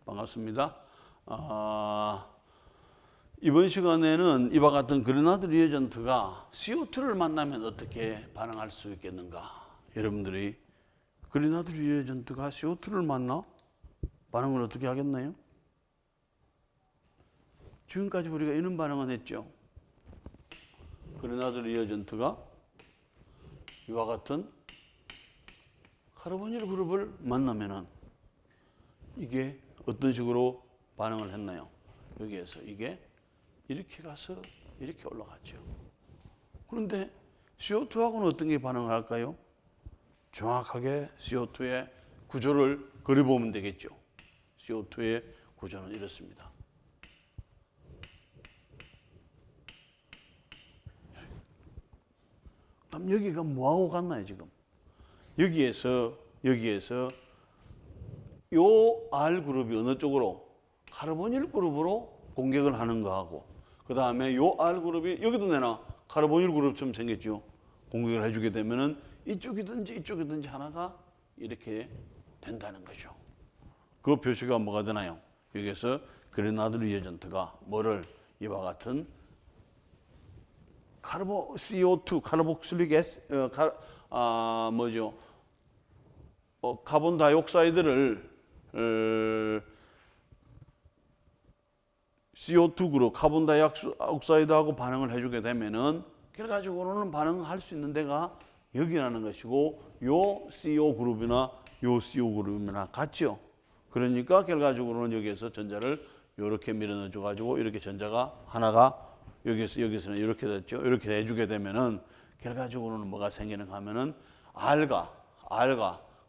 반갑습니다. 이번 시간에는 이와 같은 그레나드 리에전트가 CO2를 만나면 어떻게 반응할 수 있겠는가? 여러분들이 그레나드 리에전트가 CO2를 만나 반응을 어떻게 하겠나요? 지금까지 우리가 이런 반응은 했죠. 그레나드 리에전트가 이와 같은 카르보닐 그룹을 만나면은 이게 어떤 식으로 반응을 했나요? 여기에서 이게 이렇게 가서 이렇게 올라갔죠. 그런데 CO2하고는 어떤 게 반응을 할까요? 정확하게 CO2의 구조를 그려보면 되겠죠. CO2의 구조는 이렇습니다. 그럼 여기가 뭐하고 같나요, 지금? 여기에서 요 R그룹이 어느 쪽으로? 카르보닐 그룹으로 공격을 하는 거하고, 그 다음에 요 R그룹이 여기도 내나 카르보닐 그룹처럼 생겼죠. 공격을 해주게 되면은 이쪽이든지 하나가 이렇게 된다는 거죠. 그 표시가 뭐가 되나요? 여기에서 그레나드 리에전트가 뭐를 이와 같은 CO2, 카르복실릭 카본 다이옥사이드를 CO2 그룹, 카본 다이옥사이드하고 반응을 해주게 되면은 결과적으로는 반응할 수 있는 데가 여기라는 것이고, 요 CO 그룹이나 요 CO 그룹이나 같죠. 그러니까 결과적으로는 여기에서 전자를 이렇게 밀어넣어 가지고 이렇게 전자가 하나가 여기서는 이렇게 됐죠. 이렇게 해주게 되면은 결과적으로는 뭐가 생기는가 하면은 R가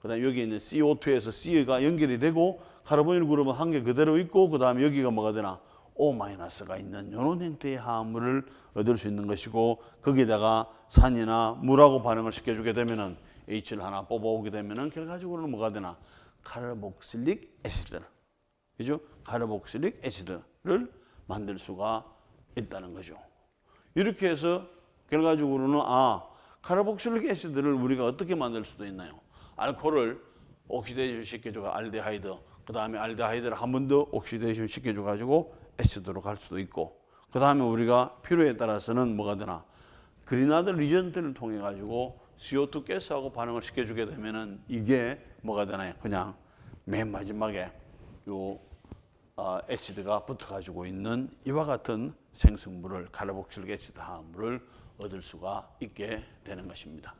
그다음 여기 있는 CO2에서 C가 연결이 되고 카르보닐 그룹은 한 개 그대로 있고, 그다음에 여기가 뭐가 되나 O-가 있는 이런 형태의 화합물을 얻을 수 있는 것이고, 거기다가 산이나 물하고 반응을 시켜주게 되면은 H를 하나 뽑아오게 되면은 결과적으로는 뭐가 되나 카르복실릭 애시드, 그죠? 카르복실릭 애시드를 만들 수가 있다는 거죠. 이렇게 해서 결과적으로는 카르복실릭 애시드를 우리가 어떻게 만들 수도 있나요? 알코올을 옥시데이션 시켜주고 알데하이드, 그 다음에 알데하이드를 한 번 더 옥시데이션 시켜줘가지고 애시드로 갈 수도 있고, 그 다음에 우리가 필요에 따라서는 뭐가 되나 그레나드 리에전트를 통해 가지고 CO2 가스하고 반응을 시켜주게 되면은 이게 뭐가 되나요? 그냥 맨 마지막에 요 애시드가 붙어가지고 있는 이와 같은 생성물을 카르복실릭 애시드 화합물을 얻을 수가 있게 되는 것입니다.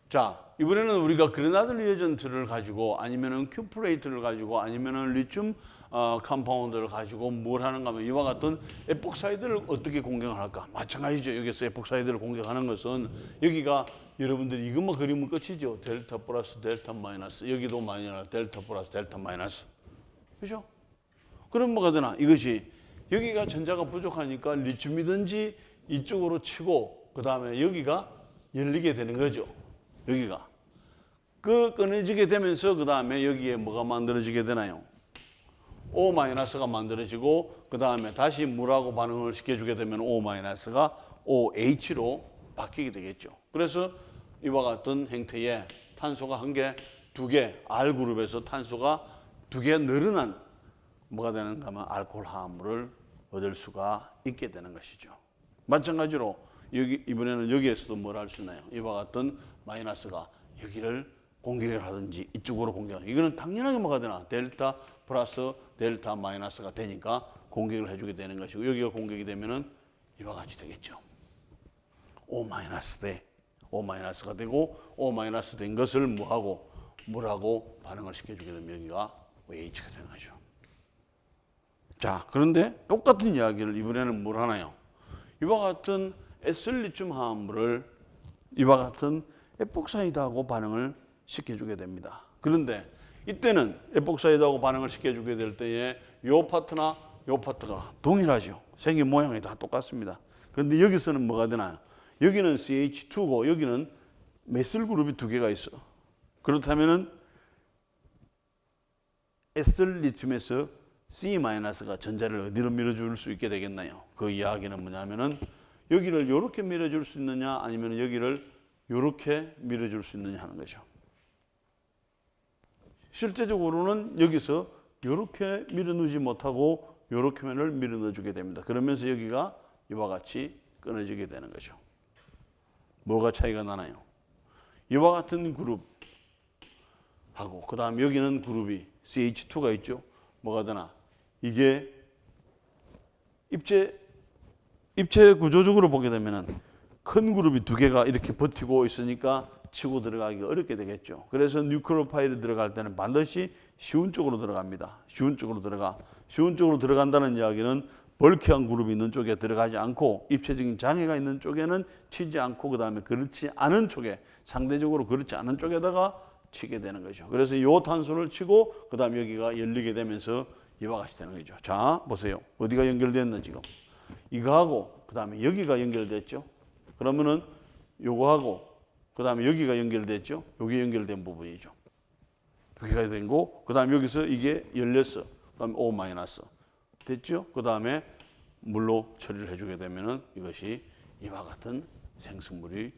자, 이번에는 우리가 그레나드 리에전트를 가지고 아니면은 큐프레이트를 가지고 아니면은 리튬 컴파운드를 가지고 뭘 하는가 하면 이와 같은 에폭사이드를 어떻게 공격을 할까? 마찬가지죠. 여기서 에폭사이드를 공격하는 것은 여기가 여러분들이 이것만 그리면 끝이죠. 델타 플러스 델타 마이너스, 여기도 마이너스 델타 플러스 델타 마이너스, 그죠? 그럼 뭐가 되나? 이것이 여기가 전자가 부족하니까 리튬이든지 이쪽으로 치고 그 다음에 여기가 열리게 되는 거죠. 여기가 꺼내지게 되면서 그 다음에 여기에 뭐가 만들어지게 되나요? O-가 만들어지고 그 다음에 다시 물하고 반응을 시켜주게 되면 O-가 OH로 바뀌게 되겠죠. 그래서 이와 같은 형태의 탄소가 한 개, 두 개, R그룹에서 탄소가 두 개 늘어난 뭐가 되는가 하면 알코올 화합물을 얻을 수가 있게 되는 것이죠. 마찬가지로 이번에는 여기에서도 뭘 할 수 있나요? 이와 같은 마이너스가 여기를 공격을 하든지 이쪽으로 공격을, 이거는 당연하게 뭐가 되나 델타 플러스 델타 마이너스가 되니까 공격을 해주게 되는 것이고, 여기가 공격이 되면은 이와 같이 되겠죠. O-가 되고 O- 된 것을 물하고 반응을 시켜주게 되면 여기가 OH가 되는 거죠. 자, 그런데 똑같은 이야기를 이번에는 뭘 하나요? 이와 같은 에슬리튬 화합물을 이와 같은 에폭사이드하고 반응을 시켜주게 됩니다. 그런데 이때는 에폭사이드하고 반응을 시켜주게 될 때에 요 파트나 요 파트가 동일하죠. 생긴 모양이 다 똑같습니다. 그런데 여기서는 뭐가 되나요? 여기는 CH2고 여기는 메실 그룹이 두 개가 있어. 그렇다면은 에슬리튬에서 C-가 전자를 어디로 밀어줄 수 있게 되겠나요? 그 이야기는 뭐냐면은 여기를 이렇게 밀어줄 수 있느냐 아니면 여기를 이렇게 밀어줄 수 있느냐 하는 거죠. 실제적으로는 여기서 이렇게 밀어넣지 못하고 이렇게만을 밀어넣어주게 됩니다. 그러면서 여기가 이와 같이 끊어지게 되는 거죠. 뭐가 차이가 나나요? 이와 같은 그룹하고 그 다음 여기는 그룹이 CH2가 있죠. 뭐가 되나? 이게 입체 구조적으로 보게 되면은 큰 그룹이 두 개가 이렇게 버티고 있으니까 치고 들어가기가 어렵게 되겠죠. 그래서 뉴클레오파일이 들어갈 때는 반드시 쉬운 쪽으로 들어갑니다. 쉬운 쪽으로 들어간다는 이야기는 벌크한 그룹이 있는 쪽에 들어가지 않고 입체적인 장애가 있는 쪽에는 치지 않고 그 다음에 그렇지 않은 쪽에 상대적으로 그렇지 않은 쪽에다가 치게 되는 거죠. 그래서 이 탄소를 치고 그 다음 여기가 열리게 되면서 이와 같이 되는 거죠. 자 보세요. 어디가 연결됐나 지금. 이거하고 그 다음에 여기가 연결됐죠. 그러면은 요거하고 그 다음에 여기가 연결됐죠. 여기 연결된 부분이죠. 여기가 된 거. 그 다음에 여기서 이게 열렸어. 그 다음에 O 마이너스. 됐죠? 그 다음에 물로 처리를 해주게 되면은 이것이 이와 같은 생성물이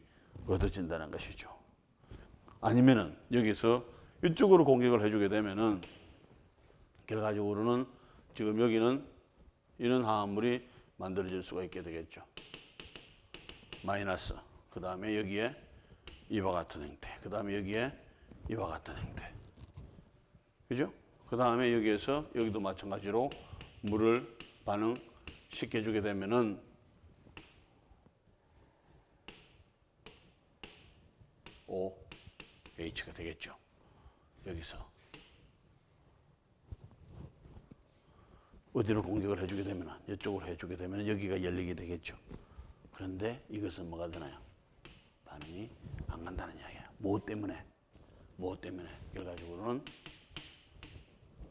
얻어진다는 것이죠. 아니면은 여기서 이쪽으로 공격을 해주게 되면은 결과적으로는 지금 여기는 이런 화합물이 만들어질 수가 있게 되겠죠. 마이너스. 그 다음에 여기에 이와 같은 형태. 그 다음에 여기에 이와 같은 형태. 그죠? 그 다음에 여기에서 여기도 마찬가지로 물을 반응시켜주게 되면은 OH가 되겠죠. 여기서. 어디로 공격을 해주게 되면 이쪽으로 해주게 되면 여기가 열리게 되겠죠. 그런데 이것은 뭐가 되나요? 반응이 안 간다는 이야기예요. 무엇 때문에? 결과적으로는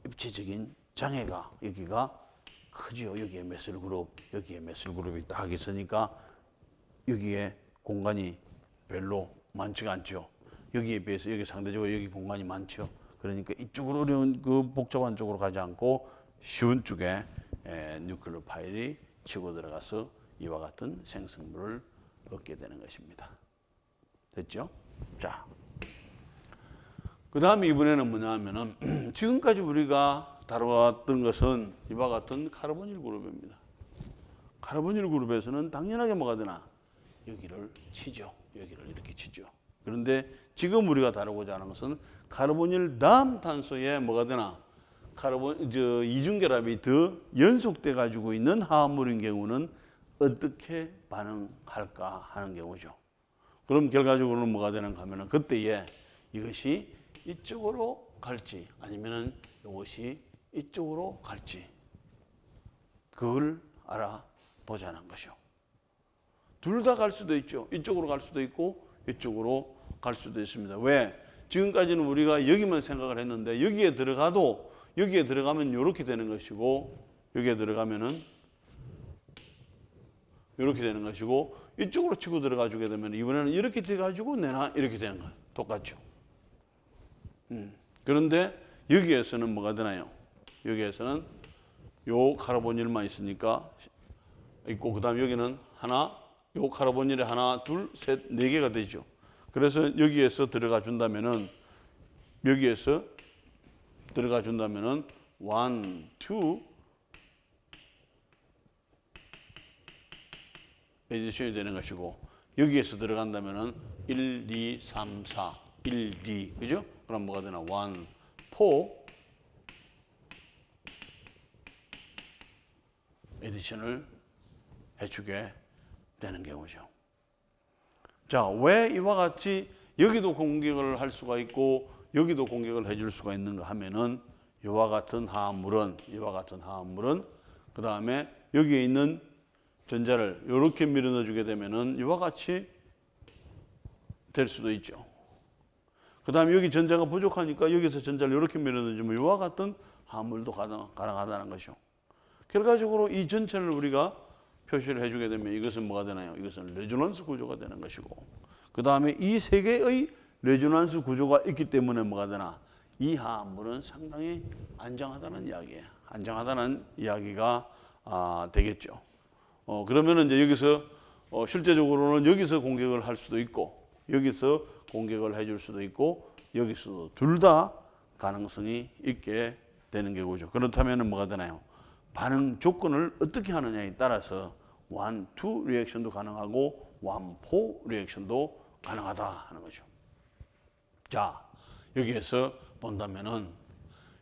입체적인 장애가 여기가 크죠. 여기에 메실 그룹, 여기에 메실 그룹이 딱 있으니까 여기에 공간이 별로 많지가 않죠. 여기에 비해서 여기 상대적으로 여기 공간이 많죠. 그러니까 이쪽으로 어려운 그 복잡한 쪽으로 가지 않고 쉬운 쪽에 뉴클레오 파일이 치고 들어가서 이와 같은 생성물을 얻게 되는 것입니다. 됐죠? 자, 그 다음에 이번에는 뭐냐 하면은 지금까지 우리가 다뤄왔던 것은 이와 같은 카르보닐 그룹입니다. 카르보닐 그룹에서는 당연하게 뭐가 되나? 여기를 치죠. 여기를 이렇게 치죠. 그런데 지금 우리가 다루고자 하는 것은 카르보닐 다음 탄소에 뭐가 되나? 이중결합이 더 연속돼 가지고 있는 화합물인 경우는 어떻게 반응할까 하는 경우죠. 그럼 결과적으로는 뭐가 되는가 하면은 그때에 이것이 이쪽으로 갈지 아니면은 이것이 이쪽으로 갈지 그걸 알아보자는 것이요. 둘 다 갈 수도 있죠. 이쪽으로 갈 수도 있고 이쪽으로 갈 수도 있습니다. 왜? 지금까지는 우리가 여기만 생각을 했는데 여기에 들어가면 이렇게 되는 것이고 여기에 들어가면은 이렇게 되는 것이고 이쪽으로 치고 들어가 주게 되면 이번에는 이렇게 돼가지고 내나 이렇게 되는 거예요. 똑같죠. 그런데 여기에서는 뭐가 되나요? 여기에서는 요 카르보닐만 있으니까 있고 그 다음 여기는 하나 요 카르보닐이 하나 둘 셋 네 개가 되죠. 그래서 여기에서 들어가 준다면은 여기에서 들어가 준다면은 1, 2 에디션이 되는 것이고 여기에서 들어간다면은 1, 2, 3, 4 1, 2 그죠? 그럼 뭐가 되나? 1, 4 에디션을 해주게 되는 경우죠. 자, 왜 이와 같이 여기도 공격을 할 수가 있고 여기도 공격을 해줄 수가 있는가 하면은 이와 같은 화합물은 그 다음에 여기에 있는 전자를 이렇게 밀어넣어 주게 되면은 이와 같이 될 수도 있죠. 그 다음에 여기 전자가 부족하니까 여기서 전자를 이렇게 밀어넣어주면 이와 같은 화합물도 가능하다는 것이죠. 결과적으로 이 전체를 우리가 표시를 해주게 되면 이것은 뭐가 되나요? 이것은 레조넌스 구조가 되는 것이고 그 다음에 이 세 개의 레조넌스 구조가 있기 때문에 뭐가 되나? 이 화합물은 상당히 안정하다는 이야기예요. 안정하다는 이야기가 되겠죠. 그러면은 이제 여기서 실제적으로는 여기서 공격을 할 수도 있고 여기서 공격을 해줄 수도 있고 여기서도 둘 다 가능성이 있게 되는 경우죠. 그렇다면 뭐가 되나요? 반응 조건을 어떻게 하느냐에 따라서 1, 2 리액션도 가능하고 1, 4 리액션도 가능하다 하는 거죠. 자, 여기에서 본다면은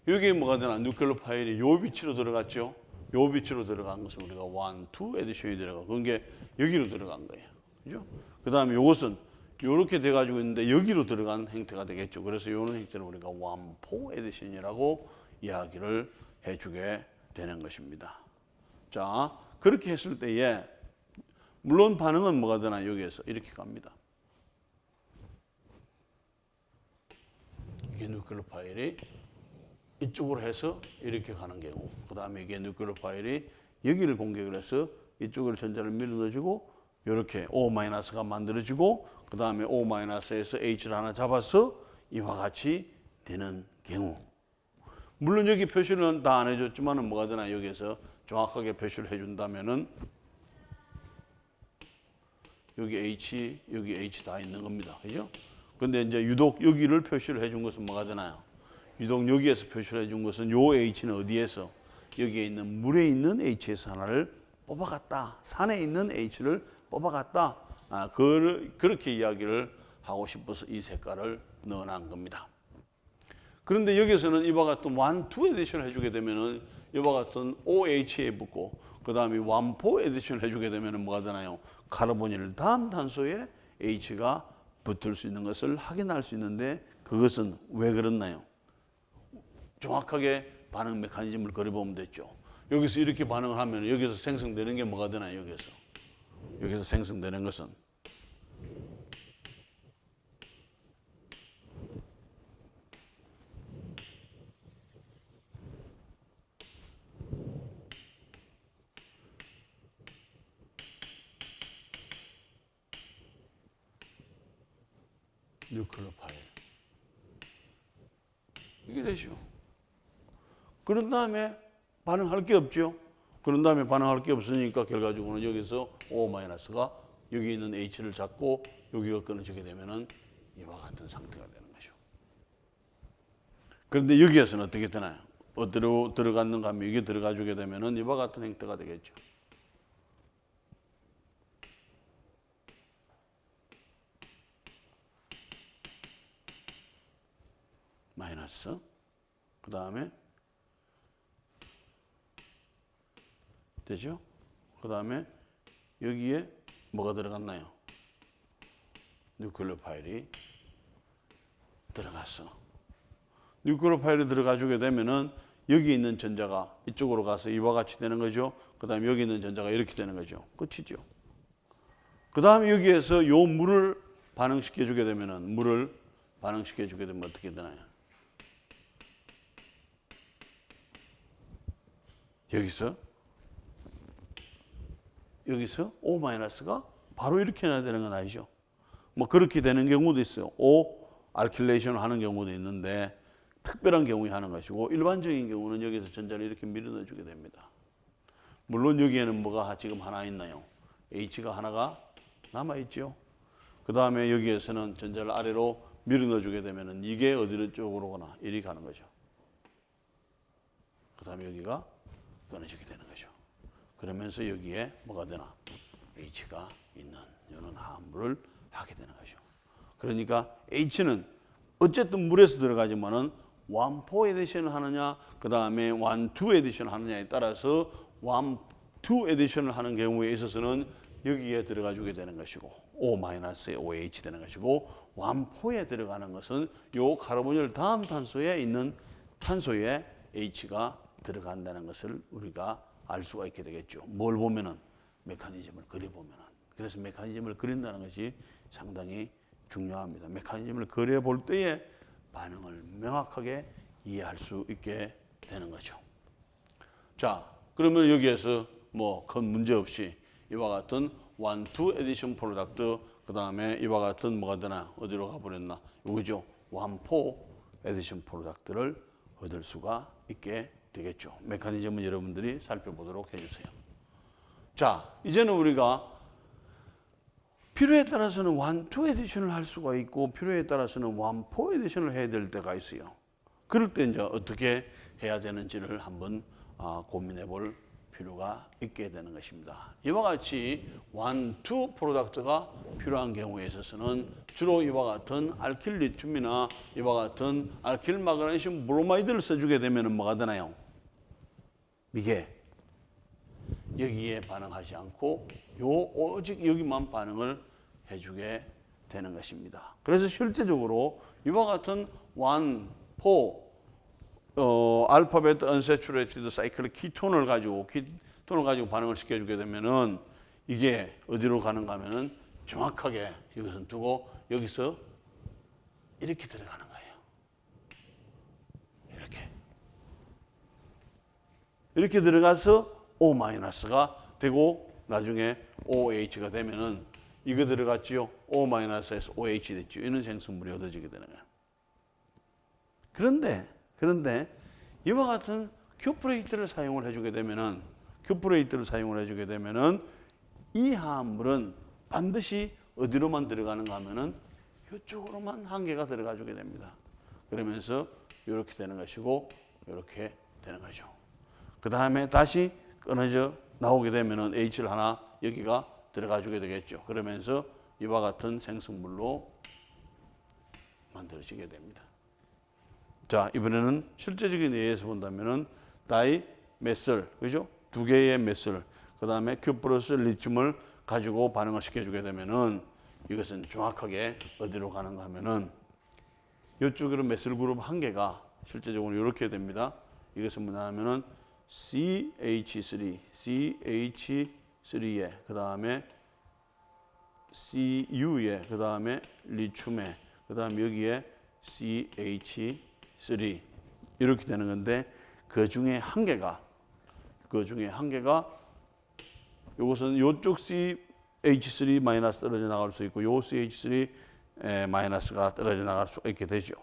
여기에 뭐가 되나? 뉴클레오 파일이 요 위치로 들어갔죠. 요 위치로 들어간 것은 우리가 1, 2 에디션이 들어가고 그런 게 여기로 들어간 거예요. 그죠? 그 다음에 요것은 요렇게 돼가지고 있는데 여기로 들어간 형태가 되겠죠. 그래서 요런 형태를 우리가 1, 4 에디션이라고 이야기를 해주게 되는 것입니다. 자, 그렇게 했을 때에 물론 반응은 뭐가 되나? 여기에서 이렇게 갑니다. 이게 뉴클레오 파일이 이쪽으로 해서 이렇게 가는 경우, 그 다음에 이게 뉴클레오 파일이 여기를 공격을 해서 이쪽으로 전자를 밀어넣어주고 이렇게 O-가 만들어지고 그 다음에 O-에서 H를 하나 잡아서 이와 같이 되는 경우, 물론 여기 표시는 다 안 해줬지만은 뭐가 되나? 여기에서 정확하게 표시를 해준다면은 여기 H, 여기 H 다 있는 겁니다. 그죠? 근데 이제 유독 여기를 표시를 해준 것은 뭐가 되나요? 유독 여기에서 표시를 해준 것은 요 H는 어디에서? 여기에 있는 물에 있는 H에서 하나를 뽑아갔다. 산에 있는 H를 뽑아갔다. 그렇게 이야기를 하고 싶어서 이 색깔을 넣어놓은 겁니다. 그런데 여기서는 이와 같은 1, 2 에디션을 해주게 되면은 이와 같은 OH에 붙고 그 다음에 1, 4 에디션을 해주게 되면은 뭐가 되나요? 카르보닐 다음 탄소에 H가 붙을 수 있는 것을 확인할 수 있는데 그것은 왜 그렇나요? 정확하게 반응 메커니즘을 그려보면 됐죠. 여기서 이렇게 반응을 하면 여기서 생성되는 게 뭐가 되나요? 여기서 생성되는 것은 뉴클레오 파일. 이게 되죠. 그런 다음에 반응할 게 없죠. 그런 다음에 반응할 게 없으니까 결과적으로는 여기서 O-가 여기 있는 H를 잡고 여기가 끊어지게 되면은 이와 같은 상태가 되는 거죠. 그런데 여기에서는 어떻게 되나요? 어디로 들어갔는가 하면 이게 들어가 주게 되면은 이와 같은 형태가 되겠죠. 마이너스. 그 다음에 되죠? 그 다음에 여기에 뭐가 들어갔나요? 뉴클레오 파일이 들어갔어. 뉴클레오 파일이 들어가 주게 되면은 여기 있는 전자가 이쪽으로 가서 이와 같이 되는 거죠. 그 다음에 여기 있는 전자가 이렇게 되는 거죠. 끝이죠. 그 다음에 여기에서 요 물을 반응시켜 주게 되면은 물을 반응시켜 주게 되면 어떻게 되나요? 여기서 O-가 바로 이렇게 해야 되는 건 아니죠. 뭐 그렇게 되는 경우도 있어요. O 알킬레이션을 하는 경우도 있는데 특별한 경우에 하는 것이고 일반적인 경우는 여기서 전자를 이렇게 밀어넣어 주게 됩니다. 물론 여기에는 뭐가 지금 하나 있나요? H가 하나가 남아있죠. 그 다음에 여기에서는 전자를 아래로 밀어넣어 주게 되면 이게 어디로 쪽으로 가나 이리 가는 거죠. 그 다음에 여기가 끊어지게 되는 거죠. 그러면서 여기에 뭐가 되나? H가 있는 이런 화합물을 하게 되는 거죠. 그러니까 H는 어쨌든 물에서 들어가지만은 1, 4 에디션을 하느냐, 그 다음에 1, 2 에디션을 하느냐에 따라서 1, 2 에디션을 하는 경우에 있어서는 여기에 들어가 주게 되는 것이고 O-에 OH 되는 것이고 1, 4에 들어가는 것은 요 카르보닐 다음 탄소에 있는 탄소에 H가 들어간다는 것을 우리가 알 수가 있게 되겠죠. 뭘 보면은 메커니즘을 그려보면은. 그래서 메커니즘을 그린다는 것이 상당히 중요합니다. 메커니즘을 그려볼 때에 반응을 명확하게 이해할 수 있게 되는 거죠. 자, 그러면 여기에서 뭐 큰 문제 없이 이와 같은 1, 2 에디션 프로덕트, 그 다음에 이와 같은 뭐가 되나? 어디로 가버렸나? 이거죠. 1, 4 에디션 프로덕트를 얻을 수가 있게 되겠죠. 메커니즘은 여러분들이 살펴보도록 해주세요. 자, 이제는 우리가 필요에 따라서는 1, 2 에디션을 할 수가 있고 필요에 따라서는 1, 4 에디션을 해야 될 때가 있어요. 그럴 때 이제 어떻게 해야 되는지를 한번 고민해 볼 필요가 있게 되는 것입니다. 이와 같이 1, 2 프로덕트가 필요한 경우에 있어서는 주로 이와 같은 알킬 리튬이나 이와 같은 알킬 마그네슘 브로마이드를 써주게 되면 뭐가 되나요? 이게 여기에 반응하지 않고 오직 여기만 반응을 해주게 되는 것입니다. 그래서 실제적으로 이와 같은 1, 4 알파벳 언세츄레이티드 사이클 키톤을 가지고 반응을 시켜주게 되면은 이게 어디로 가는가 하면은 정확하게 이것은 두고 여기서 이렇게 들어가는 거예요. 이렇게 들어가서 O-가 되고 나중에 OH가 되면은 이거 들어갔지요. O-에서 OH 됐죠. 이런 생성물이 얻어지게 되는 거예요. 그런데 이와 같은 큐프레이트를 사용을 해주게 되면은 이 화합물은 반드시 어디로만 들어가는가 하면은 이쪽으로만 한 개가 들어가 주게 됩니다. 그러면서 이렇게 되는 것이고 이렇게 되는 거죠. 그 다음에 다시 끊어져 나오게 되면은 H를 하나 여기가 들어가 주게 되겠죠. 그러면서 이와 같은 생성물로 만들어지게 됩니다. 자, 이번에는 실제적인 예에서 본다면은 다이메슬, 그죠? 두 개의 메슬, 그 다음에 큐 플러스 리튬을 가지고 반응을 시켜주게 되면은 이것은 정확하게 어디로 가는가 하면은 이쪽으로 메슬 그룹 한 개가 실제적으로 이렇게 됩니다. 이것은 뭐냐 하면은 CH3에 그 다음에 CU에 그 다음에 리튬에 그 다음에 여기에 CH3 이렇게 되는 건데 그 중에 한 개가 이것은 이쪽 CH3 마이너스 떨어져 나갈 수 있고 요 CH3 마이너스가 떨어져 나갈 수 있게 되죠.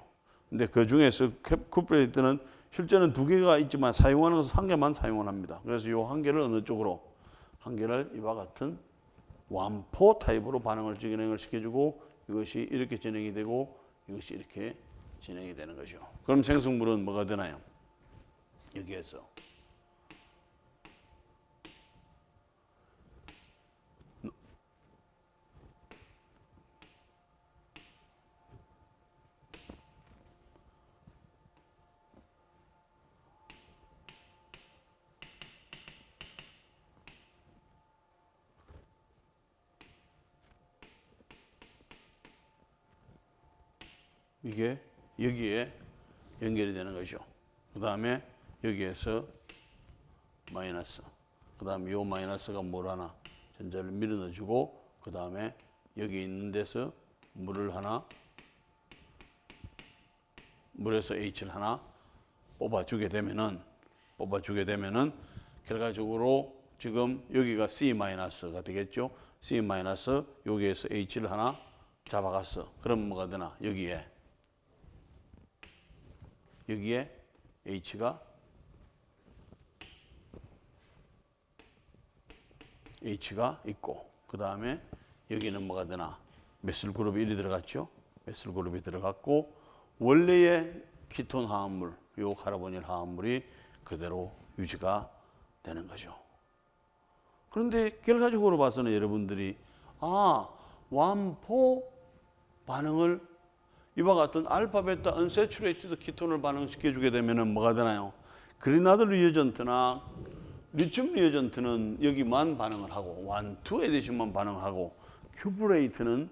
근데 그 중에서 쿠프레이트는 실제는 두 개가 있지만 사용하는 것은 한 개만 사용을 합니다. 그래서 이 한 개를 어느 쪽으로? 한 개를 이와 같은 완포 타입으로 반응을 진행을 시켜주고 이것이 이렇게 진행이 되고 이것이 이렇게 진행이 되는 거죠. 그럼 생성물은 뭐가 되나요? 여기에서 이게 여기에 연결이 되는 거죠. 그 다음에 여기에서 마이너스. 그 다음에 이 마이너스가 뭘 하나? 전자를 밀어넣어주고 그 다음에 여기 있는 데서 물에서 H를 하나 뽑아주게 되면은 결과적으로 지금 여기가 C-가 되겠죠. C- 여기에서 H를 하나 잡아갔어. 그럼 뭐가 되나? 여기에 H가 있고 그 다음에 여기는 뭐가 되나? 메슬 그룹이 1이 들어갔죠. 메슬 그룹이 들어갔고 원래의 키톤 화합물, 요 카르보닐 화합물이 그대로 유지가 되는 거죠. 그런데 결과적으로 봐서는 여러분들이 완포 반응을 이와 같은 알파, 베타, 언세츄레이티드 키톤을 반응시켜주게 되면 뭐가 되나요? 그리나드 리어전트나 리튬 리어전트는 여기만 반응을 하고 1, 2 에디션만 반응하고 큐프레이트는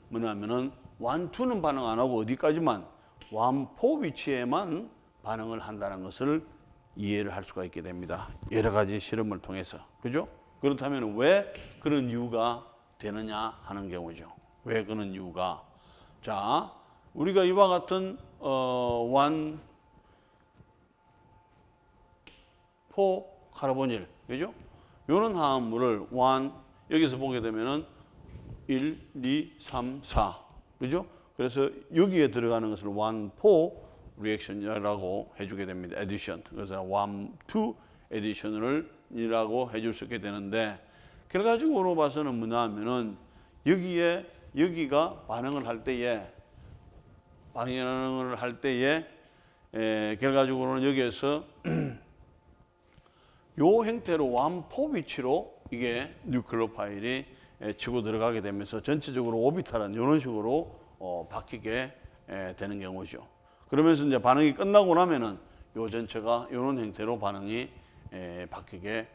뭐냐면은 1, 2는 반응 안 하고 어디까지만 1, 4 위치에만 반응을 한다는 것을 이해를 할 수가 있게 됩니다. 여러 가지 실험을 통해서. 그죠? 그렇다면 왜 그런 이유가 되느냐 하는 경우죠. 왜 그런 이유가. 자, 우리가 이와 같은 1, 4 카르보닐, 그죠? 이런 화합물을 여기서 보게 되면은 1, 2, 3, 4, 그죠? 그래서 여기에 들어가는 것을 1, 4 리액션이라고 해주게 됩니다. 에디션. 그래서 1, 2 에디션이라고 해줄 수 있게 되는데 결과적으로 봐서는 뭐냐 하면은 여기가 반응을 할 때에 결과적으로는 여기에서 요 형태로 완포 위치로 이게 뉴클레오 파일이 치고 들어가게 되면서 전체적으로 오비탈은 이런 식으로 바뀌게 되는 경우죠. 그러면서 이제 반응이 끝나고 나면은 요 전체가 이런 형태로 반응이 바뀌게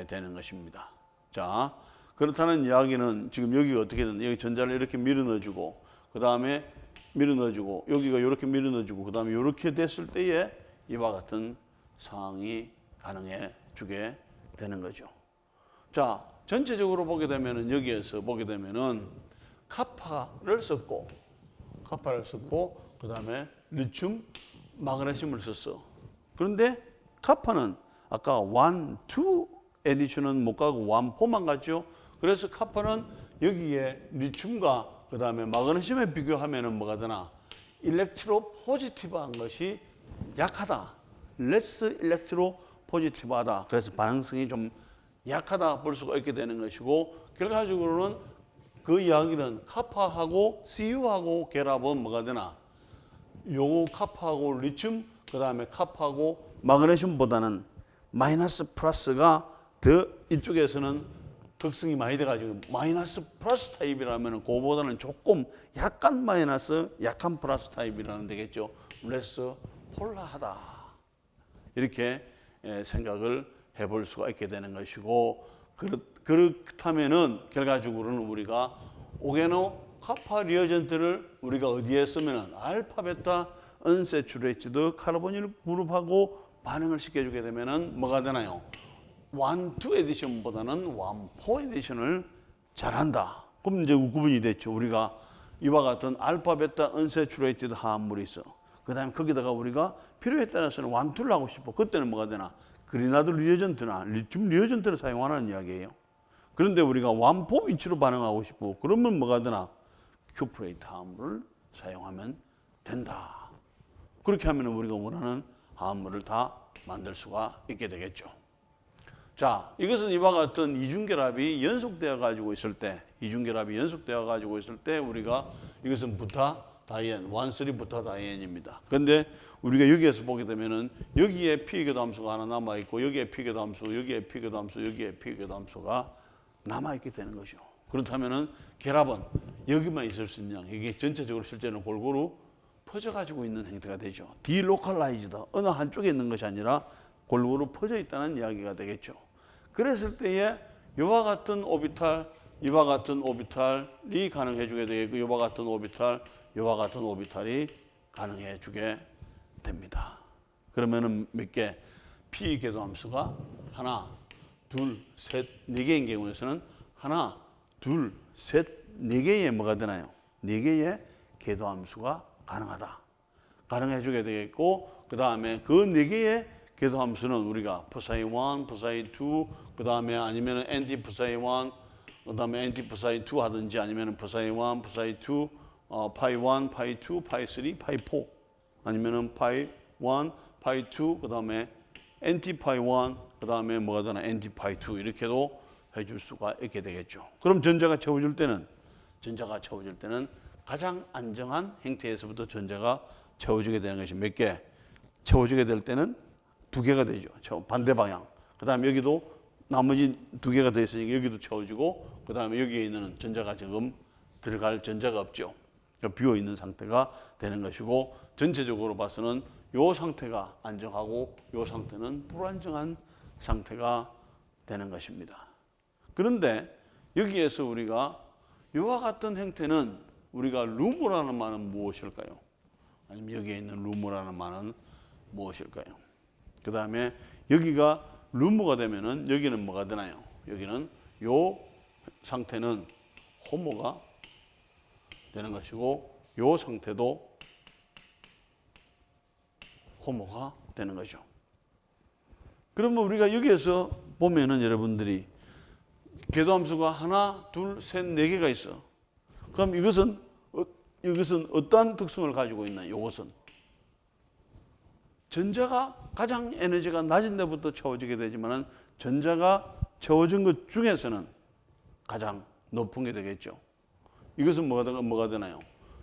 되는 것입니다. 자, 그렇다는 이야기는 지금 여기가 어떻게든 여기 전자를 이렇게 밀어 넣어주고 그 다음에 밀어 넣어주고 여기가 이렇게 밀어 넣어주고 그 다음에 이렇게 됐을 때에 이와 같은 상황이 가능해 주게 되는 거죠. 자, 전체적으로 보게 되면은 여기에서 보게 되면은 카파를 썼고 그 다음에 리튬, 마그네슘을 썼어. 그런데 카파는 아까 1, 2 에디션은 못 가고 1, 4만 갔죠. 그래서 카파는 여기에 리튬과 그 다음에 마그네슘에 비교하면은 뭐가 되나? 일렉트로 포지티브한 것이 약하다. 레스 일렉트로 포지티브하다. 그래서 반응성이 좀 약하다 볼 수가 있게 되는 것이고 결과적으로는 그 이야기는 카파하고 CU하고 결합은 뭐가 되나? 요 카파하고 리튬 그 다음에 카파하고 마그네슘보다는 마이너스 플러스가 더 이쪽에서는 극성이 많이 돼가지고 마이너스 플러스 타입이라면 그거보다는 조금 약간 마이너스 약한 플러스 타입이라는 되겠죠. 레스 폴라하다 이렇게 생각을 해볼 수가 있게 되는 것이고 그렇다면은 결과적으로는 우리가 오게노 카파 리어전트를 우리가 어디에 쓰면은 알파 베타 언세츄레이티드 카르보닐 그룹하고 반응을 시켜주게 되면은 뭐가 되나요? 1, 2 에디션보다는 1, 4 에디션을 잘한다. 그럼 이제 구분이 됐죠. 우리가 이와 같은 알파 베타 언세츄레이티드 화합물이 있어. 그 다음에 거기다가 우리가 필요에 따라서는 1, 2를 하고 싶어. 그때는 뭐가 되나? 그리나드 리어전트나 리튬 리어전트를 사용하는 이야기예요. 그런데 우리가 1, 4 위치로 반응하고 싶어. 그러면 뭐가 되나? 큐프레이트 화합물을 사용하면 된다. 그렇게 하면 우리가 원하는 화합물을 다 만들 수가 있게 되겠죠. 자, 이것은 이와 같은 이중결합이 연속되어 가지고 있을 때, 우리가 이것은 부타 다이엔, 1,3 부타 다이엔입니다. 그런데 우리가 여기에서 보게 되면은 여기에 피궤도 함수가 하나 남아 있고 여기에 피궤도 함수, 여기에 피궤도 함수, 여기에 피궤도 함수가 남아 있게 되는 것이죠. 그렇다면은 결합은 여기만 있을 수 있는 이게 전체적으로 실제는 골고루 퍼져 가지고 있는 형태가 되죠. 디로컬라이즈드 어느 한쪽에 있는 것이 아니라 골고루 퍼져 있다는 이야기가 되겠죠. 그랬을 때에 이와 같은 오비탈, 이와 같은 오비탈이 가능해 주게 되겠고 이와 같은 오비탈, 이와 같은 오비탈이 가능해 주게 됩니다. 그러면은 몇 개? P 궤도 함수가 하나, 둘, 셋, 네 개인 경우에서는 하나, 둘, 셋, 네 개의 뭐가 되나요? 네 개의 궤도 함수가 가능하다. 가능해 주게 되겠고 그 다음에 그 네 개의 궤도 함수는 우리가 psi 1, psi 2, 그 다음에 아니면 anti psi 1, 그 다음에 anti psi 2 하든지 아니면 psi 1, psi 2, pi 1, pi 2, pi 3, pi 4 아니면은 pi 1, pi 2, 그 다음에 anti pi 1, 그 다음에 뭐가 되나 anti pi 2 이렇게도 해줄 수가 있게 되겠죠. 그럼 전자가 채워질 때는 가장 안정한 형태에서부터 전자가 채워지게 되는 것이 몇 개? 채워지게 될 때는 두 개가 되죠. 반대 방향. 그 다음에 여기도 나머지 두 개가 더 있으니까 여기도 채워지고 그 다음에 여기에 있는 전자가 지금 들어갈 전자가 없죠. 그러니까 비어 있는 상태가 되는 것이고 전체적으로 봐서는 이 상태가 안정하고 이 상태는 불안정한 상태가 되는 것입니다. 그런데 여기에서 우리가 이와 같은 형태는 우리가 루머라는 말은 무엇일까요? 아니면 여기에 있는 루머라는 말은 무엇일까요? 그 다음에 여기가 루머가 되면은 여기는 뭐가 되나요? 여기는 요 상태는 호모가 되는 것이고 요 상태도 호모가 되는 거죠. 그러면 우리가 여기에서 보면은 여러분들이 궤도함수가 하나, 둘, 셋, 네 개가 있어. 그럼 이것은 어떠한 특성을 가지고 있나? 이것은 전자가 가장 에너지가 낮은 데부터 채워지게 되지만은 전자가 채워진 것 중에서는 가장 높은 게 되겠죠. 이것은 뭐가 되나요?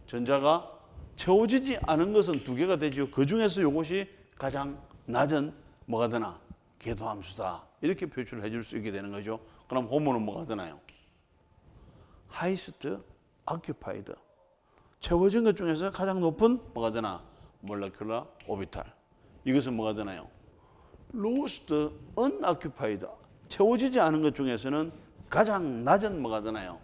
전자가 채워지지 않은 것은 두 개가 되죠. 그 중에서 이것이 가장 낮은 뭐가 되나? 궤도 함수다. 이렇게 표출을 해줄 수 있게 되는 거죠. 그럼 호모는 뭐가 되나요? highest occupied. 채워진 것 중에서 가장 높은 뭐가 되나? molecular orbital. 이것은 뭐가 되나요? lowest unoccupied. 채워지지 않은 것 중에서는 가장 낮은 뭐가 되나요?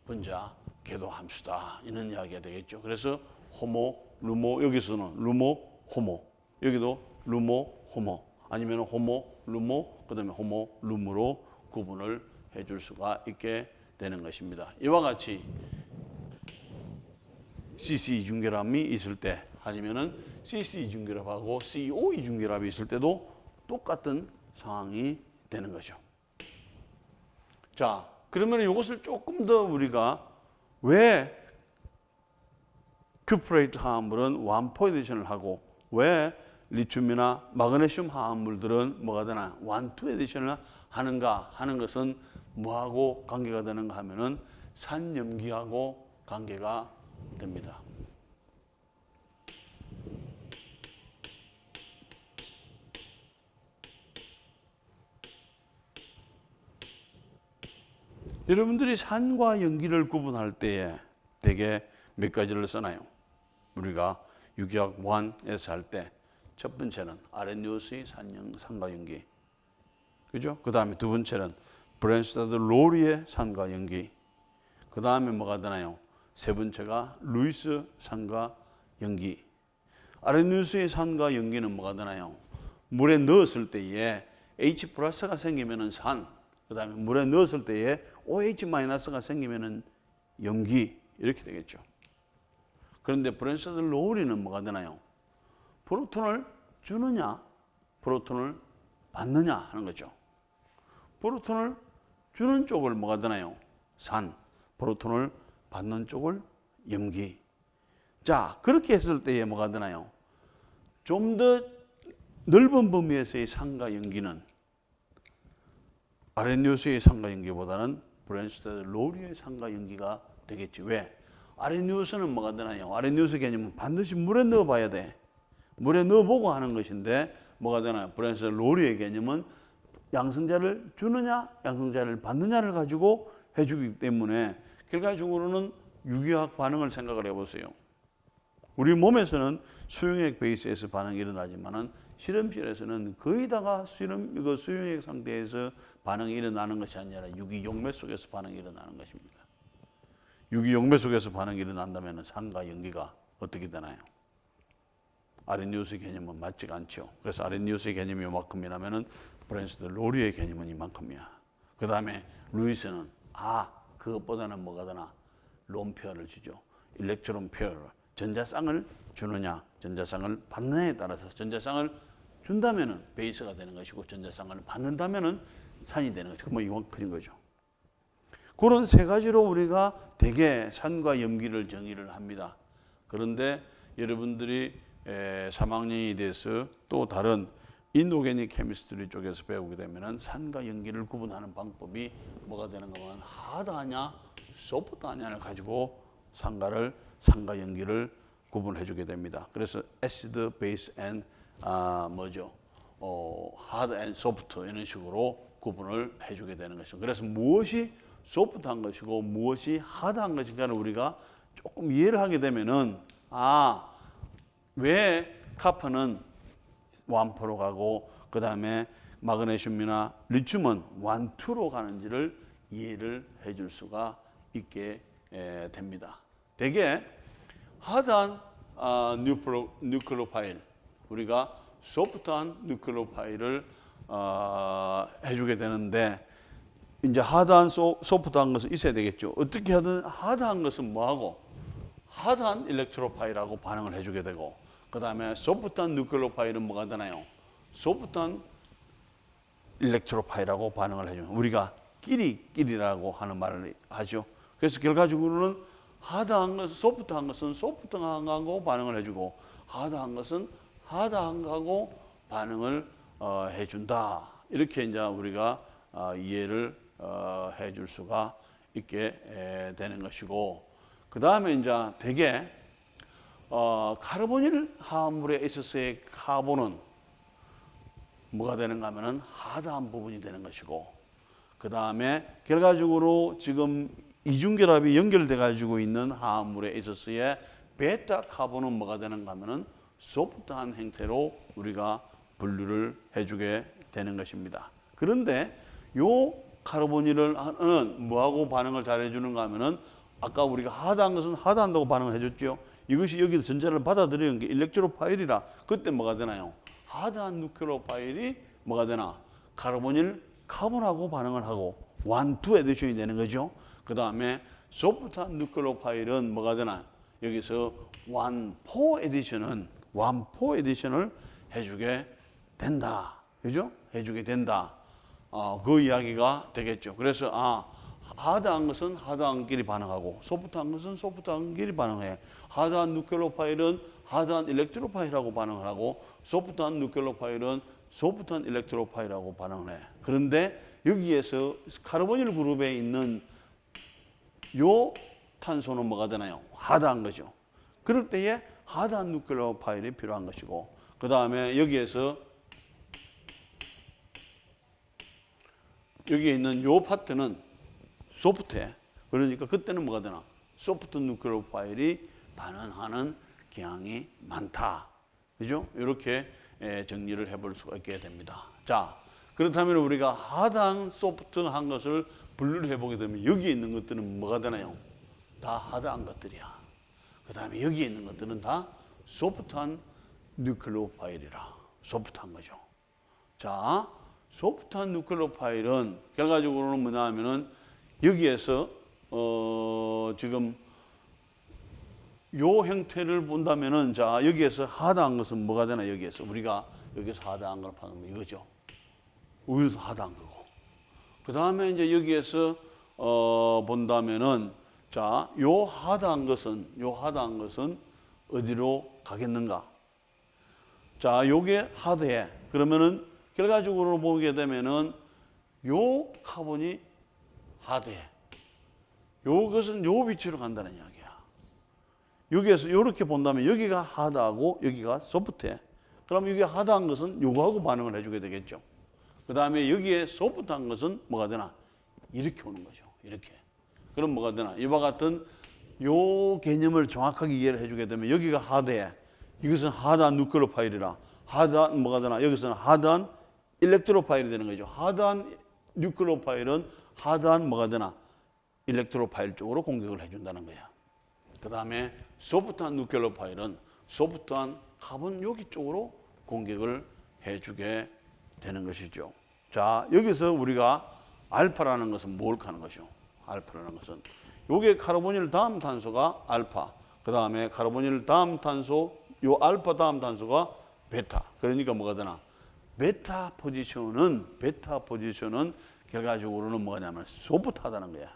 분자 궤도 함수다. 이런 이야기가 되겠죠. 그래서 호모, 루모, 여기서는 루모, 호모. 여기도 루모, 호모. 아니면 호모, 루모, 그 다음에 호모, 룸으로 구분을 해줄 수가 있게 되는 것입니다. 이와 같이 CC 이중결합이 있을 때 아니면은 CC 이중결합하고 CO 이중결합이 있을 때도 똑같은 상황이 되는 거죠. 자, 그러면 이것을 조금 더 우리가 왜 큐프레이트 화합물은 완포 에디션을 하고 왜 리튬이나 마그네슘 화합물들은 뭐가 되나 완투 에디션을 하는가 하는 것은 뭐하고 관계가 되는가 하면은 산염기하고 관계가 됩니다. 여러분들이 산과 염기를 구분할 때에 대개 몇 가지를 쓰나요? 우리가 유기학 1에서 할 때 첫 번째는 아렌유스의 산과 염기, 그죠? 그 다음에 두 번째는 브랜스타드 로리의 산과 염기, 그 다음에 뭐가 되나요? 세 번째가 루이스 산과 염기. 아렌유스의 산과 염기는 뭐가 되나요? 물에 넣었을 때에 H 플러스가 생기면은 산, 그 다음에 물에 넣었을 때에 OH 마이너스가 생기면은 염기 이렇게 되겠죠. 그런데 브랜스타드 로리는 뭐가 되나요? 프로톤을 주느냐, 프로톤을 받느냐 하는 거죠. 프로톤을 주는 쪽을 뭐가 되나요? 산, 프로톤을 받는 쪽을 염기. 자, 그렇게 했을 때에 뭐가 되나요? 좀 더 넓은 범위에서의 산과 염기는 아렌유스의 산과 염기보다는 브랜스타드 로리의 산과 염기가 되겠지. 왜? 아렌유스는 뭐가 되나요? 아렌유스 개념은 반드시 물에 넣어봐야 돼. 물에 넣어보고 하는 것인데 뭐가 되나요? 브랜스타드 로리의 개념은 양성자를 주느냐, 양성자를 받느냐를 가지고 해주기 때문에 결과적으로는 유기화학 반응을 생각을 해보세요. 우리 몸에서는 수용액 베이스에서 반응이 일어나지만은 실험실에서는 거의 다가 수용액 상태에서 반응이 일어나는 것이 아니라 유기용매 속에서 반응이 일어나는 것입니다. 유기용매 속에서 반응이 일어난다면 산과 염기가 어떻게 되나요? 아렌유스 개념은 맞지가 않죠. 그래서 아렌유스의 개념이 이만큼이라면 브랜스타드 로리의 개념은 이만큼이야. 그 다음에 루이스는 그것보다는 뭐가 되나? 론 페어를 주죠. 일렉트론 페어를. 전자쌍을 주느냐, 전자쌍을 받느냐에 따라서 전자쌍을 준다면은 베이스가 되는 것이고 전자쌍을 받는다면은 산이 되는 거죠. 뭐 이건 그런 거죠. 그런 세 가지로 우리가 대개 산과 염기를 정의를 합니다. 그런데 여러분들이 3학년이 돼서 또 다른 인오게닉 케미스트리 쪽에서 배우게 되면은 산과 염기를 구분하는 방법이 뭐가 되는가 하면 하드하냐, 소프트하냐를 가지고 산과 염기를 구분해 주게 됩니다. 그래서 acid, base and hard and soft 이런 식으로 구분을 해 주게 되는 것이죠. 그래서 무엇이 소프트한 것이고 무엇이 하드한 것인가를 우리가 조금 이해를 하게 되면은 왜 카프는 완포로 가고 그 다음에 마그네슘이나 리튬은 완투로 가는지를 이해를 해 줄 수가 있게 됩니다. 대개 하드한 뉴클로파일, 우리가 소프트한 뉴클로파일을 해주게 되는데 이제 하드한 소프트한 것은 있어야 되겠죠. 어떻게 하든 하드한 것은 뭐하고 하드한 일렉트로파일하고 반응을 해주게 되고 그 다음에 소프트한 뉴클로파일은 뭐가 되나요? 소프트한 일렉트로파일하고 반응을 해주는 우리가 끼리라고 하는 말을 하죠. 그래서 결과적으로는 하드한 것은 소프트한 것은 소프트한 거하고 반응을 해주고 하드한 것은 하드한 거하고 반응을 해준다. 이렇게 이제 우리가 이해를 해줄 수가 있게 되는 것이고 그 다음에 이제 대개 카르보닐 화합물에 있어서의 카본은 뭐가 되는가 하면은 하드한 부분이 되는 것이고, 그 다음에 결과적으로 지금 이중결합이 연결돼 가지고 있는 화합물에 있어서의 베타 카본은 뭐가 되는가 하면은 소프트한 형태로 우리가 분류를 해주게 되는 것입니다. 그런데 요 카르보닐을 하는 뭐하고 반응을 잘 해주는가 하면은 아까 우리가 하드한 것은 하드한다고 반응을 해줬죠. 이것이 여기서 전자를 받아들이는 게 일렉트로파일이라 그때 뭐가 되나요? 하드한 누클레오파일이 뭐가 되나? 카르보닐 카본하고 반응을 하고 완투 에디션이 되는 거죠. 그 다음에 소프트한 누클레오파일은 뭐가 되나? 여기서 완포 에디션을 해주게 된다. 그죠? 해주게 된다. 그 이야기가 되겠죠. 그래서 하드한 것은 하드한끼리 반응하고 소프트한 것은 소프트한끼리 반응해. 하드한 누클레오파일은 하드한 일렉트로파일하고 반응을 하고 소프트한 누클레오파일은 소프트한 일렉트로파일하고 반응을 해. 그런데 여기에서 카르보닐 그룹에 있는 요 탄소는 뭐가 되나요? 하드한 거죠. 그럴 때에 하드한 누클레오파일이 필요한 것이고, 그 다음에 여기에서 여기에 있는 요 파트는 소프트해. 그러니까 그때는 뭐가 되나? 소프트 누클레오파일이 반응하는 경향이 많다. 그죠? 이렇게 정리를 해볼 수가 있게 됩니다. 자, 그렇다면 우리가 하드한 소프트한 것을 분류를 해보게 되면 여기에 있는 것들은 뭐가 되나요? 다 하드한 것들이야. 그 다음에 여기에 있는 것들은 다 소프트한 누클레오파일이라. 소프트한 거죠. 자, 소프트한 누클레오파일은 결과적으로는 뭐냐 하면은 여기에서 지금 요 형태를 본다면은 자, 여기에서 하드한 것은 뭐가 되나? 여기에서 우리가 여기서 하드한 걸 파는 이거죠. 여기서 하드한 거고. 그 다음에 이제 여기에서 본다면은 자, 요 하드한 것은 어디로 가겠는가? 자, 요게 하드해. 그러면은 결과적으로 보게 되면은 요 카본이 하드해. 요것은 요 위치로 간다는 이야기야. 여기에서 이렇게 본다면 여기가 하드하고 여기가 소프트해. 그럼 여기 하드한 것은 요거하고 반응을 해주게 되겠죠. 그 다음에 여기에 소프트한 것은 뭐가 되나? 이렇게 오는 거죠. 이렇게. 그럼 뭐가 되나? 이와 같은 요 개념을 정확하게 이해를 해주게 되면 여기가 하드해. 이것은 하드한 누클레오파일이라. 하드한 뭐가 되나? 여기서는 하드한 일렉트로파일이 되는 거죠. 하드한 누클레오파일은 하드한 뭐가 되나? 일렉트로파일 쪽으로 공격을 해준다는 거야. 그 다음에 소프트한 누클레오파일은 소프트한 카본 여기 쪽으로 공격을 해주게 되는 것이죠. 자, 여기서 우리가 알파라는 것은 뭘 하는 것이죠? 알파라는 것은 요게 카르보닐 다음 탄소가 알파, 그 다음에 카르보닐 다음 탄소, 요 알파 다음 탄소가 베타. 그러니까 뭐가 되나? 베타 포지션은 결과적으로는 뭐냐면 소프트하다는 거야.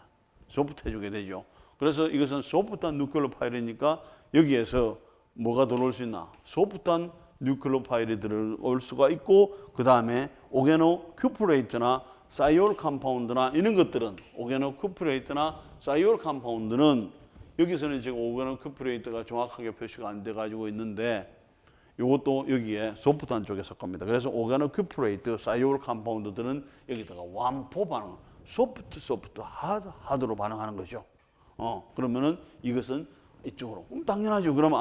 소프트 해주게 되죠. 그래서 이것은 소프트한 누클레오파일이니까 여기에서 뭐가 들어올 수 있나? 소프트한 누클레오파일이 들어올 수가 있고, 그 다음에 오게노 큐프레이트나 사이올 컴파운드나 이런 것들은 오게노 큐프레이트나 사이올 컴파운드는 여기서는 지금 오게노 큐프레이트가 정확하게 표시가 안 돼 가지고 있는데 이것도 여기에 소프트한 쪽에 속합니다. 그래서 오게노 큐프레이트, 사이올 컴파운드들은 여기다가 완포 반응, 소프트, 하드로 반응하는 거죠. 그러면은 이것은 이쪽으로. 그럼 당연하죠. 그러면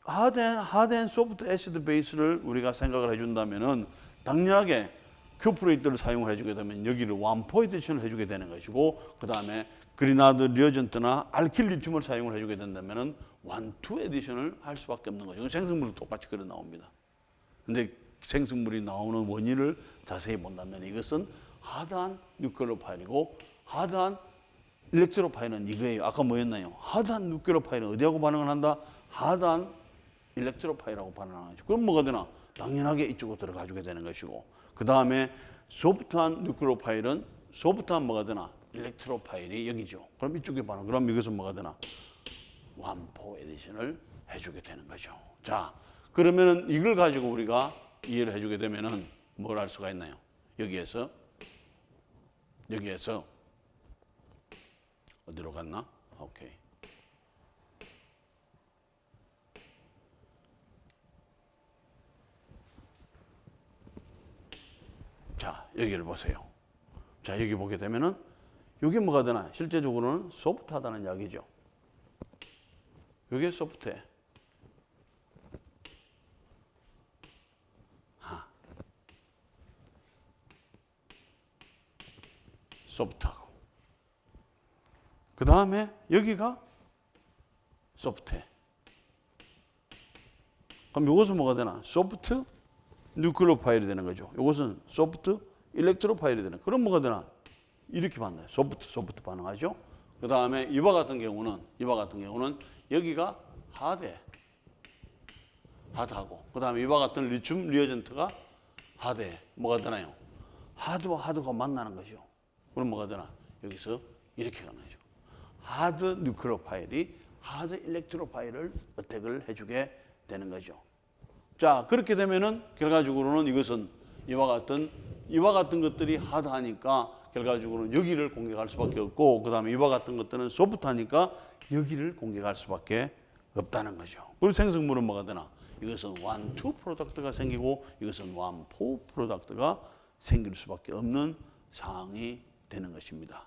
하드 앤 소프트 애시드 베이스를 우리가 생각을 해준다면은 당연하게 큐프레이트를 사용을 해주게 되면 여기를 완포 에디션을 해주게 되는 것이고, 그 다음에 그리나드 리어전트나 알킬 리튬을 사용을 해주게 된다면은 완투 에디션을 할 수밖에 없는 거죠. 생성물도 똑같이 그래 나옵니다. 근데 생성물이 나오는 원인을 자세히 본다면 이것은 하드한 누클레오파일이고, 하드한 일렉트로파일은 이거예요. 아까 뭐였나요? 하드한 누클레오파일은 어디하고 반응을 한다? 하드한 일렉트로파일하고 반응을 하죠. 그럼 뭐가 되나? 당연하게 이쪽으로 들어가주게 되는 것이고, 그 다음에 소프트한 누클레오파일은 소프트한 뭐가 되나? 일렉트로파일이 여기죠. 그럼 이쪽에 반응. 그럼 이것은 뭐가 되나? 완포 에디션을 해주게 되는 거죠. 자, 그러면은 이걸 가지고 우리가 이해를 해주게 되면은 뭘 할 수가 있나요? 여기에서 어디로 갔나? 오케이. 자, 여기를 보세요. 자, 여기 보게 되면은 이게 뭐가 되나? 실제적으로는 소프트하다는 이야기죠. 이게 소프트해. 소프트하고. 그 다음에 여기가 소프트해. 그럼 이것은 뭐가 되나? 소프트 뉴클리오 파일이 되는 거죠. 이것은 소프트 일렉트로 파일이 되는. 그럼 뭐가 되나? 이렇게 만나요. 소프트 반응하죠. 그 다음에 이와 같은 경우는 여기가 하드하고 그 다음에 이와 같은 리튬 리어전트가 하드해. 뭐가 되나요? 하드와 하드가 만나는 거죠. 그럼 뭐가 되나? 여기서 이렇게 가는 거죠. 하드 뉴클리오 파일이 하드 일렉트로 파일을 어택을 해주게 되는 거죠. 자, 그렇게 되면은 결과적으로는 이것은 이와 같은 것들이 하드하니까 결과적으로는 여기를 공격할 수밖에 없고, 그 다음에 이와 같은 것들은 소프트하니까 여기를 공격할 수밖에 없다는 거죠. 그리고 생성물은 뭐가 되나? 이것은 1, 2 프로덕트가 생기고 이것은 1, 4 프로덕트가 생길 수밖에 없는 상황이 되는 것입니다.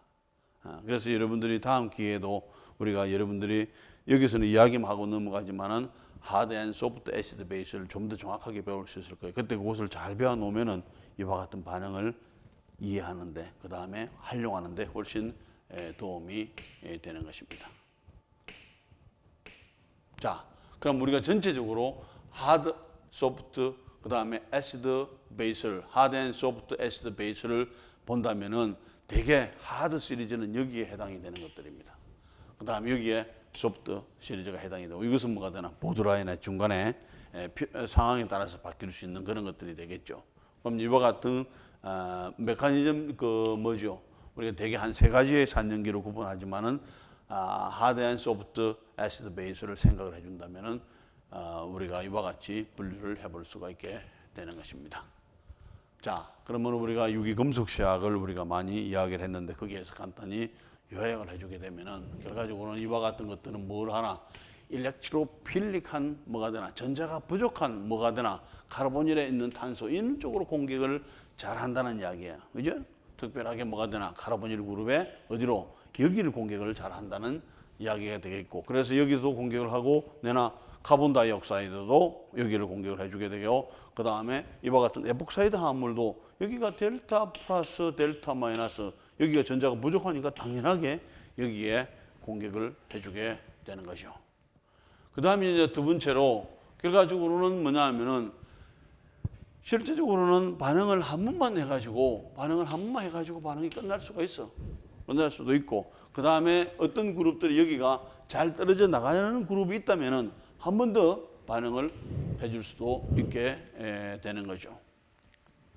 그래서 여러분들이 다음 기회에도 우리가 여러분들이 여기서는 이야기만 하고 넘어가지만은 하드 앤 소프트 애시드 베이스를 좀 더 정확하게 배울 수 있을 거예요. 그때 그것을 잘 배워 놓으면은 이와 같은 반응을 이해하는데, 그 다음에 활용하는데 훨씬 도움이 되는 것입니다. 자, 그럼 우리가 전체적으로 하드, 소프트, 그 다음에 애시드 베이스를, 하드 앤 소프트 애시드 베이스를 본다면은 대개 하드 시리즈는 여기에 해당이 되는 것들입니다. 그 다음에 여기에 소프트 시리즈가 해당이 되고, 이것은 뭐가 되나? 보드라인의 중간에 상황에 따라서 바뀔 수 있는 그런 것들이 되겠죠. 그럼 이와 같은 메커니즘 우리가 대개 한 세 가지의 산연기로 구분하지만은 하드 앤 소프트 애시드 베이스를 생각을 해준다면은 우리가 이와 같이 분류를 해볼 수가 있게 되는 것입니다. 자, 그러면 우리가 유기금속 시학을 우리가 많이 이야기를 했는데 거기에서 간단히 요약을 해주게 되면은 결과적으로는 이와 같은 것들은 뭘 하나? 일렉트로필릭한 뭐가 되나? 전자가 부족한 뭐가 되나? 카르보닐에 있는 탄소 이런 쪽으로 공격을 잘 한다는 이야기예요. 그죠? 특별하게 뭐가 되나? 카르보닐 그룹에 어디로? 여기를 공격을 잘 한다는 이야기가 되겠고, 그래서 여기서 공격을 하고 내나 카본 다이옥사이드도 여기를 공격을 해주게 되고, 그 다음에 이와 같은 에폭사이드 화합물도 여기가 델타 플러스 델타 마이너스, 여기가 전자가 부족하니까 당연하게 여기에 공격을 해주게 되는 거죠. 그 다음에 이제 두 번째로 결과적으로는 뭐냐 하면은 실제적으로는 반응을 한 번만 해가지고 반응이 끝날 수가 있어. 끝날 수도 있고, 그 다음에 어떤 그룹들이 여기가 잘 떨어져 나가는 그룹이 있다면은 한 번 더 반응을 해줄 수도 있게 되는 거죠.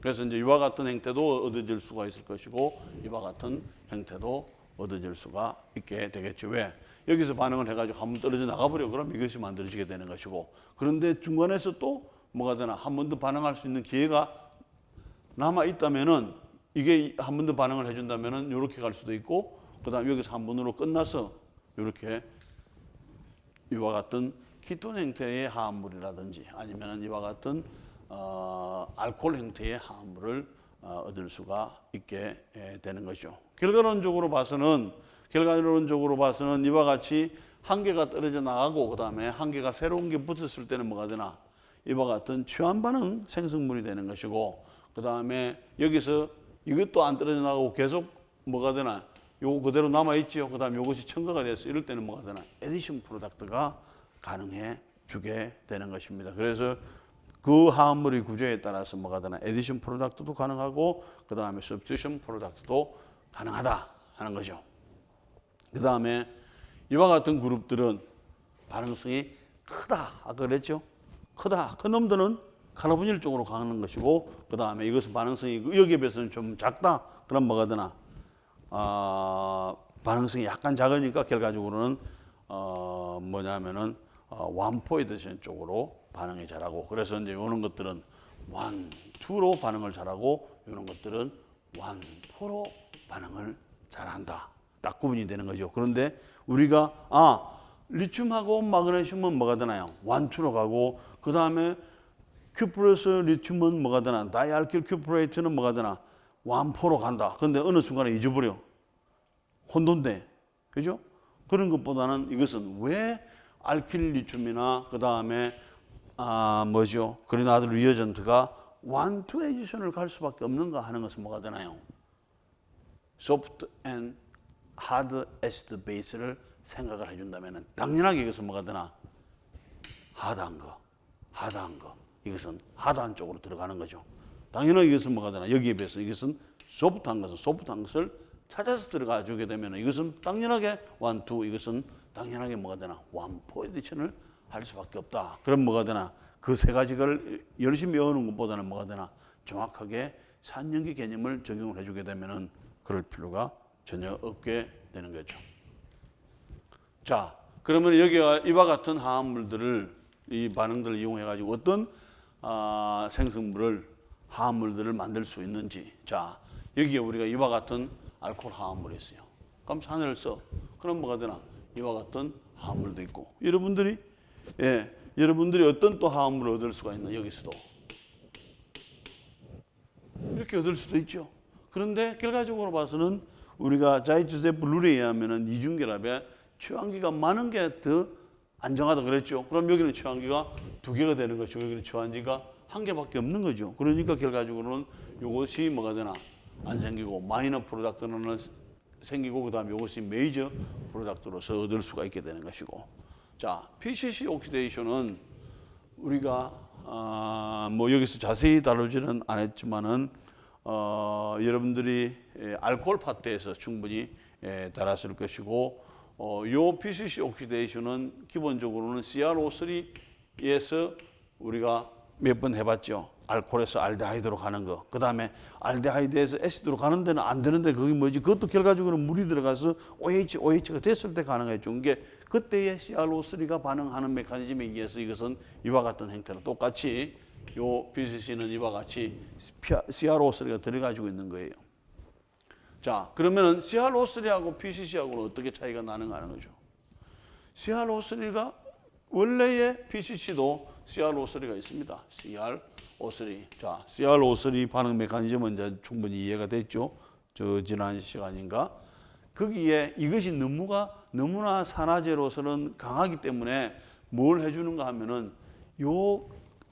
그래서 이제 이와 같은 형태도 얻어질 수가 있을 것이고, 이와 같은 형태도 얻어질 수가 있게 되겠죠. 왜? 여기서 반응을 해가지고 한 번 떨어져 나가버려. 그럼 이것이 만들어지게 되는 것이고, 그런데 중간에서 또 뭐가 되나? 한 번 더 반응할 수 있는 기회가 남아 있다면은, 이게 한 번 더 반응을 해준다면은 이렇게 갈 수도 있고, 그 다음에 여기서 한 번으로 끝나서 이렇게 이와 같은 키톤 형태의 화합물이라든지 아니면 이와 같은 알코올 형태의 화합물을 얻을 수가 있게 되는 거죠. 결과론적으로 봐서는 이와 같이 한 개가 떨어져 나가고 그 다음에 한 개가 새로운 게 붙었을 때는 뭐가 되나? 이와 같은 취한 반응 생성물이 되는 것이고, 그 다음에 여기서 이것도 안 떨어져 나가고 계속 뭐가 되나? 요거 그대로 남아있지요. 그 다음에 이것이 첨가가 돼서 이럴 때는 뭐가 되나? 에디션 프로덕트가 가능해 주게 되는 것입니다. 그래서 그 화합물의 구조에 따라서 뭐가 되나? 에디션 프로덕트도 가능하고 그 다음에 substitution 프로덕트도 가능하다 하는 거죠. 그 다음에 이와 같은 그룹들은 반응성이 크다 아까 그랬죠? 크다. 그 놈들은 카르보닐 쪽으로 가는 것이고, 그 다음에 이것은 반응성이 여기에 비해서는 좀 작다. 그럼 뭐가 되나? 반응성이 약간 작으니까 결과적으로는 뭐냐면은 완포이드션 쪽으로 반응이 잘하고, 그래서 이제 이런 것들은 1, 2로 반응을 잘하고 이런 것들은 1, 4로 반응을 잘한다. 딱 구분이 되는 거죠. 그런데 우리가 리튬하고 마그네슘은 뭐가 되나요? 1, 2로 가고, 그 다음에 큐프레스 리튬은 뭐가 되나? 다이알킬 큐프레이트는 뭐가 되나? 완포로 간다. 근데 어느 순간에 잊어버려. 혼돈돼. 그죠? 그런 것보다는 이것은 왜 알킬리튬이나 그 다음에 뭐죠? 그리나드 리어전트가 원투 에디션을 갈 수밖에 없는가 하는 것은 뭐가 되나요? 소프트 앤 하드 애시드 베이스를 생각을 해준다면 당연하게 이것은 뭐가 되나? 하드한 거. 이것은 하드한 쪽으로 들어가는 거죠. 당연하게 이것은 뭐가 되나? 여기에 비해서 이것은 소프트한 것을 찾아서 들어가 주게 되면 이것은 당연하게 원투, 이것은 당연하게 뭐가 되나? 원포 에디션을 할 수밖에 없다. 그럼 뭐가 되나? 그 세 가지를 열심히 외우는 것보다는 뭐가 되나? 정확하게 산연기 개념을 적용을 해주게 되면은 그럴 필요가 전혀 없게 되는 거죠. 자, 그러면 여기가 이와 같은 화합물들을, 이 반응들을 이용해 가지고 어떤 화합물들을 만들 수 있는지. 자, 여기에 우리가 이와 같은 알코올 화합물이 있어요. 그럼 산을 써. 그럼 뭐가 되나? 이와 같은 화합물도 있고. 여러분들이 어떤 또 화합물을 얻을 수가 있나? 여기서도 이렇게 얻을 수도 있죠. 그런데 결과적으로 봐서는 우리가 자이투제프 룰에 의하면은 이중결합에 취환기가 많은 게 더 안정하다 그랬죠. 그럼 여기는 취환기가 2개가 되는 거죠. 여기는 취환기가 1개밖에 없는 거죠. 그러니까 결과적으로는 이것이 뭐가 되나? 안 생기고 마이너 프로덕트는 생기고 그다음에 이것이 메이저 프로덕트로서 얻을 수가 있게 되는 것이고. 자, PCC 옥시데이션은 우리가 뭐 여기서 자세히 다루지는 않았지만은 여러분들이 알코올 파트에서 충분히 달았을 것이고, 요 PCC 옥시데이션은 기본적으로는 CrO3에서 우리가 몇 번 해봤죠. 알코올에서 알데하이드로 가는 거. 그 다음에 알데하이드에서 애시드로 가는 데는 안 되는데 그게 뭐지? 그것도 결과적으로 물이 들어가서 OH가 됐을 때 가능했죠. 이게 그때의 CrO3가 반응하는 메커니즘에 의해서 이것은 이와 같은 형태로 똑같이 요 PCC는 이와 같이 CrO3가 들어가지고 있는 거예요. 자, 그러면은 CrO3하고 PCC하고는 어떻게 차이가 나는가 하는 거죠. CrO3가 원래의 PCC도 CrO3가 있습니다. CrO3. 자, CrO3 반응 메커니즘은 이제 충분히 이해가 됐죠. 지난 시간인가. 거기에 이것이 너무나 산화제로서는 강하기 때문에 뭘 해주는가 하면은 요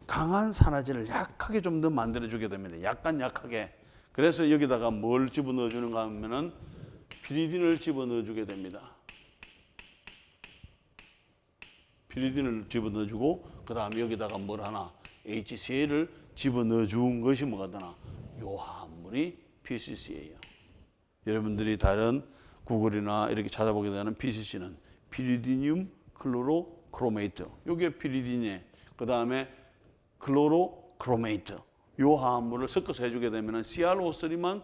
강한 산화제를 약하게 좀 더 만들어주게 됩니다. 약하게. 그래서 여기다가 뭘 집어넣어 주는가 하면은 피리딘을 집어넣어 주게 됩니다. 피리딘을 집어넣어 주고 그 다음에 여기다가 뭘 하나? HCl을 집어넣어 준 것이 뭐가 되나? 요 화합물이 PCC예요. 여러분들이 다른 구글이나 이렇게 찾아보게 되는 PCC는 피리디늄 클로로크로메이트. 요게 피리딘이에요. 그 다음에 클로로크로메이트. 요 화합물을 섞어서 해주게 되면 CrO3만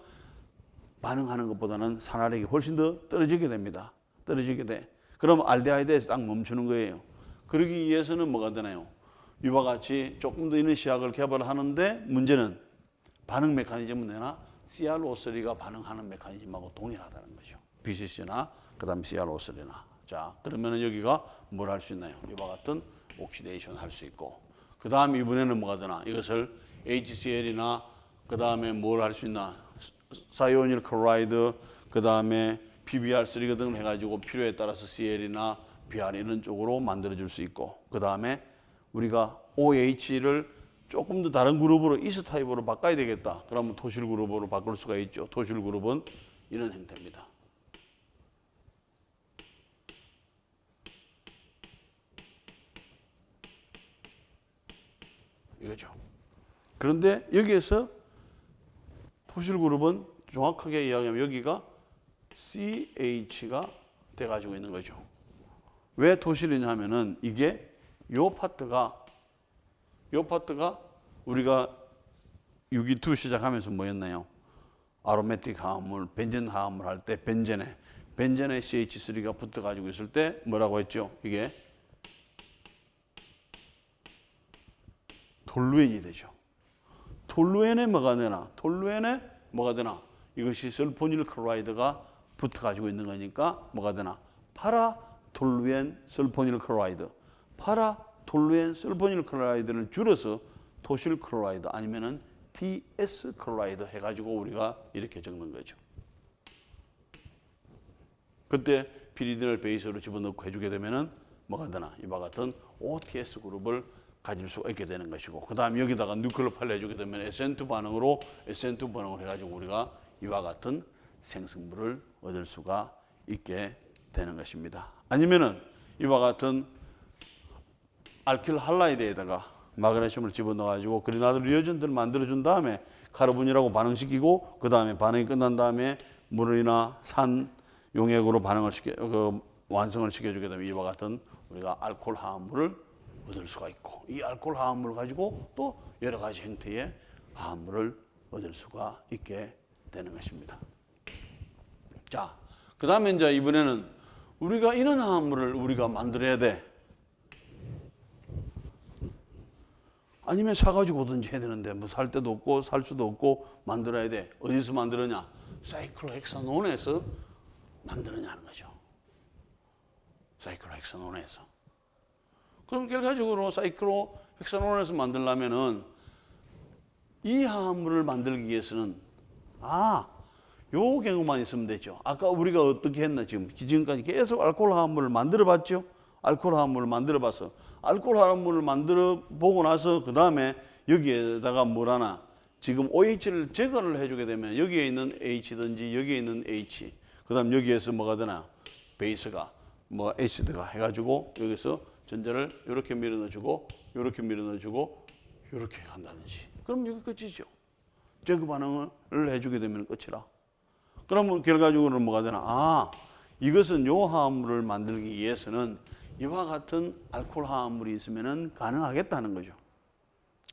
반응하는 것보다는 산화력이 훨씬 더 떨어지게 됩니다. 떨어지게 돼. 그럼 알데하이드에서 딱 멈추는 거예요. 그러기 위해서는 뭐가 되나요? 이와 같이 조금 더 있는 시약을 개발하는데 문제는 반응 메커니즘은 내나 CrO3가 반응하는 메커니즘하고 동일하다는 거죠. PCC나 그다음 CrO3나. 자, 그러면은 여기가 뭘 할 수 있나요? 이와 같은 옥시데이션 할 수 있고. 그다음 이번에는 뭐가 되나? 이것을 HCl이나 그다음에 뭘 할 수 있나? 사이오닐 클로라이드, 그다음에 PBr3 등을 해가지고 필요에 따라서 Cl이나 Br 이런 쪽으로 만들어 줄 수 있고, 그다음에 우리가 OH를 조금 더 다른 그룹으로 이스 타입으로 바꿔야 되겠다. 그러면 토실 그룹으로 바꿀 수가 있죠. 토실 그룹은 이런 형태입니다. 이거죠. 그런데 여기에서 토실 그룹은 정확하게 이야기하면 여기가 CH가 돼가지고 있는 거죠. 왜 토실이냐 하면은 이게 요 파트가 우리가 6.2 시작하면서 뭐였나요? 아로매틱 화합물, 벤젠 화합물 할 때 벤젠에 CH3가 붙어가지고 있을 때 뭐라고 했죠? 이게 톨루엔이 되죠. 톨루엔에 뭐가 되나? 이것이 설포닐 클로라이드가 붙어가지고 있는 거니까 뭐가 되나? 파라톨루엔 설포닐 클로라이드. 파라톨루엔 설포닐 클로라이드를 줄여서 토실 클로라이드 아니면은 OTS 클로라이드 해가지고 우리가 이렇게 적는 거죠. 그때 피리딘을 베이스로 집어넣고 해주게 되면은 뭐가 되나? 이와 같은 OTS 그룹을 가질 수 있게 되는 것이고, 그 다음 여기다가 뉴클로파일 해주게 되면 SN2 반응으로 SN2 반응을 해가지고 우리가 이와 같은 생성물을 얻을 수가 있게 되는 것입니다. 아니면은 이와 같은 알킬 할라이드에다가 마그네슘을 집어넣어가지고 그리나드 리어전트를 만들어준 다음에 카르본이라고 반응시키고, 그 다음에 반응이 끝난 다음에 물이나 산 용액으로 완성을 시켜주게 되면 이와 같은 우리가 알코올 화합물을 얻을 수가 있고, 이 알코올 화합물을 가지고 또 여러 가지 형태의 화합물을 얻을 수가 있게 되는 것입니다. 자, 그 다음에 이제 이번에는 우리가 이런 화합물을 우리가 만들어야 돼. 아니면 사가지고 오든지 해야 되는데 뭐 살 데도 없고 살 수도 없고 만들어야 돼. 어디서 만들었냐? 사이클로헥사논에서 만들었냐는 거죠. 사이클로헥사논에서. 그럼 결과적으로 사이클로헥사논에서 만들려면은 이 화합물을 만들기 위해서는 요 경우만 있으면 되죠. 아까 우리가 어떻게 했나 지금까지 계속 알코올 화합물을 만들어 봤죠. 알코올 화합물을 만들어 봐서 알코올 화합물을 만들어 보고 나서 그 다음에 여기에다가 뭘 하나 지금 OH를 제거를 해주게 되면 여기에 있는 H든지 여기에 있는 H, 그 다음 여기에서 뭐가 되나 베이스가 뭐 에시드가 해가지고 여기서 전자를 이렇게 밀어넣어주고 이렇게 밀어넣어주고 이렇게 간다든지, 그럼 여기 끝이죠. 제거 반응을 해주게 되면 끝이라. 그러면 결과적으로는 뭐가 되나? 이것은 요 화합물을 만들기 위해서는 이와 같은 알코올 화합물이 있으면 가능하겠다는 거죠.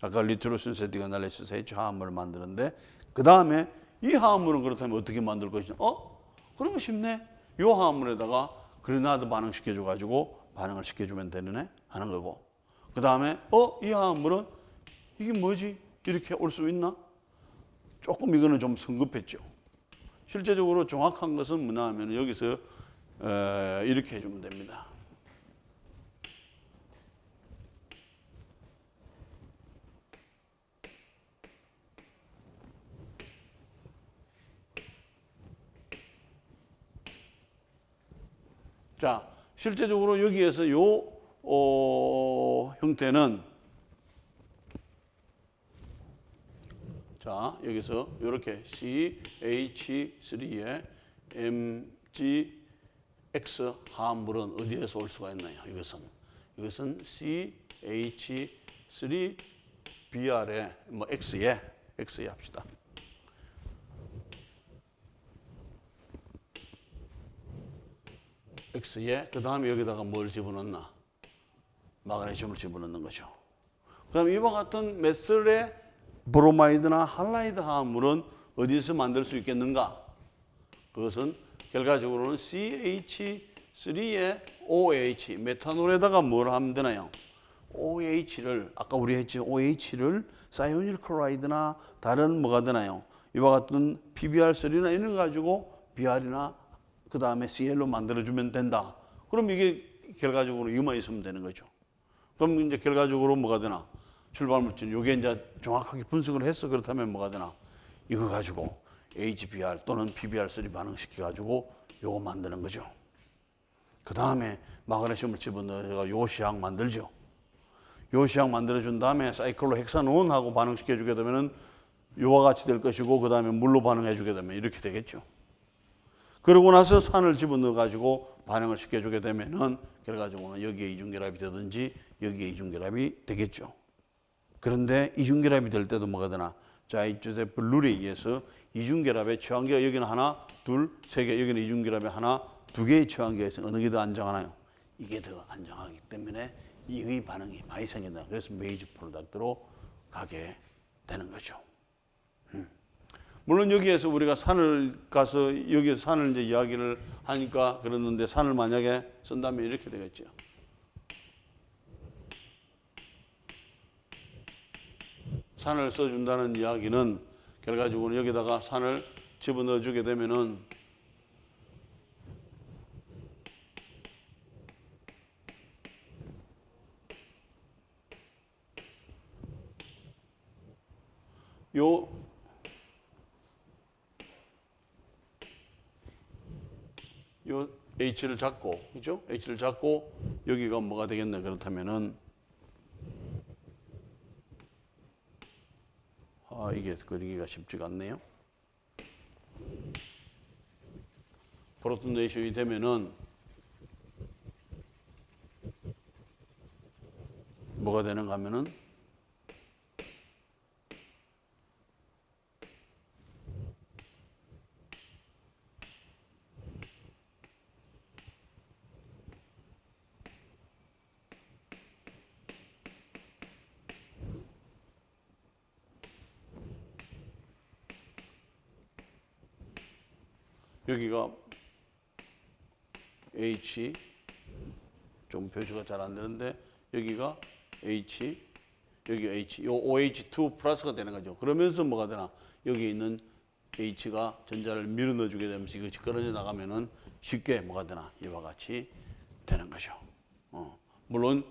아까 리트로신세틱 애널리시스 H 화합물을 만드는데 그 다음에 이 화합물은 그렇다면 어떻게 만들 것이냐? 그러면 쉽네. 이 화합물에다가 그리나드 반응시켜줘 가지고 반응을 시켜주면 되네 하는 거고, 그 다음에 이 화합물은 이게 뭐지? 이렇게 올 수 있나? 조금 이거는 좀 성급했죠. 실제적으로 정확한 것은 뭐냐 하면 여기서 이렇게 해주면 됩니다. 자, 실제적으로 여기에서 요 형태는 자, 여기서 이렇게 CH3에 MgX 화합물은 어디에서 올 수가 있나요? 이것은 CH3Br에 뭐 X에 합시다. X에 그 다음에 여기다가 뭘 집어넣나? 마그네슘을 집어넣는 거죠. 그럼 이와 같은 메슬의 브로마이드나 할라이드 화합물은 어디서 만들 수 있겠는가? 그것은 결과적으로는 CH3의 OH, 메탄올에다가 뭘 하면 되나요? OH를, 아까 우리 했죠? OH를 사이오닐 클로라이드나 다른 뭐가 되나요? 이와 같은 PBr3나 이런 거 가지고 BR이나 그 다음에 CL로 만들어주면 된다. 그럼 이게 결과적으로 이만 있으면 되는 거죠. 그럼 이제 결과적으로 뭐가 되나? 출발물질, 요게 이제 정확하게 분석을 했어. 그렇다면 뭐가 되나? 이거 가지고 HBr 또는 PBr3 반응시켜가지고 요거 만드는 거죠. 그 다음에 마그네슘을 집어넣어서 요 시약 만들죠. 요 시약 만들어준 다음에 사이클로헥사논하고 반응시켜주게 되면은 요와 같이 될 것이고, 그 다음에 물로 반응해주게 되면 이렇게 되겠죠. 그러고 나서 산을 집어넣어가지고 반응을 시켜주게 되면은 결과적으로는 여기에 이중결합이 되든지 여기에 이중결합이 되겠죠. 그런데 이중결합이 될 때도 뭐가 되나? 자이조세프 룰에 의해서 이중결합의 처항계가 여기는 하나, 둘, 세 개, 여기는 이중결합이 하나, 두 개의 처항계가 있으면 어느 게 더 안정하나요? 이게 더 안정하기 때문에 이의 반응이 많이 생긴다. 그래서 메이저 프로덕트로 가게 되는 거죠. 물론 여기에서 우리가 산을 가서 여기에서 산을 이제 이야기를 하니까 그러는데 산을 만약에 쓴다면 이렇게 되겠죠. 산을 써준다는 이야기는 결과적으로 여기다가 산을 집어넣어 주게 되면은 요 H를 잡고, 그죠? H를 잡고 여기가 뭐가 되겠나? 그렇다면은 이게 그리기가 쉽지가 않네요. 프로톤 레이션이 되면은 뭐가 되는가 하면은 여기가 H 좀 표시가 잘 안 되는데 여기가 H 여기 H 요 OH2 플러스가 되는 거죠. 그러면서 뭐가 되나? 여기 있는 H가 전자를 밀어 넣어 주게 되면서 이것이 끊어져 나가면은 쉽게 뭐가 되나? 이와 같이 되는 거죠. 물론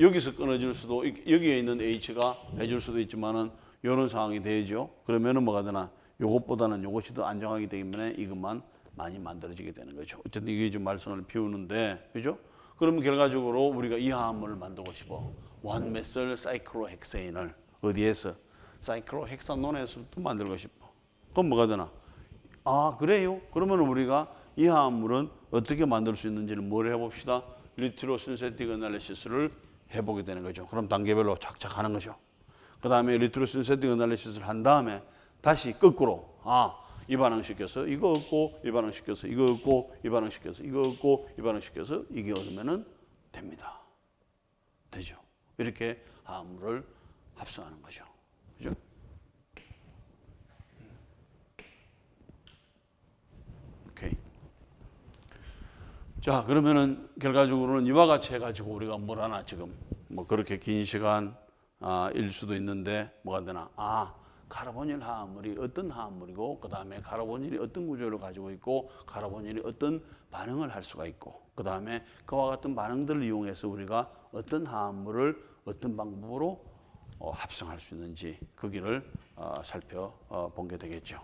여기서 끊어질 수도 여기에 있는 H가 해줄 수도 있지만은 이런 상황이 되죠. 그러면은 뭐가 되나? 요것보다는 요것이 더 안정하기 때문에 이것만 많이 만들어지게 되는 거죠. 어쨌든 이게 좀 말썽을 피우는데, 그죠? 그러면 결과적으로 우리가 이 화합물을 만들고 싶어. 원메설 사이클로헥세인을 어디에서? 사이클로헥사논에서 또 만들고 싶어. 그럼 뭐가 되나? 아, 그래요? 그러면 우리가 이 화합물은 어떻게 만들 수 있는지를 뭘 해봅시다. 리트로 신세틱 애널리시스를 해보게 되는 거죠. 그럼 단계별로 착착 하는 거죠. 그 다음에 리트로 신세틱 애널리시스를 한 다음에 다시 거꾸로 이 반응시켜서 이거 얻고 이 반응시켜서 이거 얻고 이 반응시켜서 이거 얻고 이 반응시켜서 이게 얻으면 됩니다. 되죠. 이렇게 화합물을 합성하는 거죠. 그죠? 오케이. 자, 그러면은 결과적으로는 이와 같이 해가지고 우리가 뭘 하나 지금 뭐 그렇게 긴 시간 일 수도 있는데 뭐가 되나? 카르보닐 화합물이 어떤 화합물이고 그 다음에 카르보닐이 어떤 구조를 가지고 있고 카르보닐이 어떤 반응을 할 수가 있고 그 다음에 그와 같은 반응들을 이용해서 우리가 어떤 화합물을 어떤 방법으로 합성할 수 있는지 그 길을 살펴본 게 되겠죠.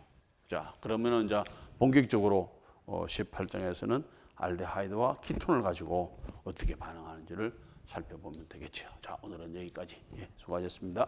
자, 그러면은 이제 본격적으로 18장에서는 알데하이드와 키톤을 가지고 어떻게 반응하는지를 살펴보면 되겠죠. 자, 오늘은 여기까지. 수고하셨습니다.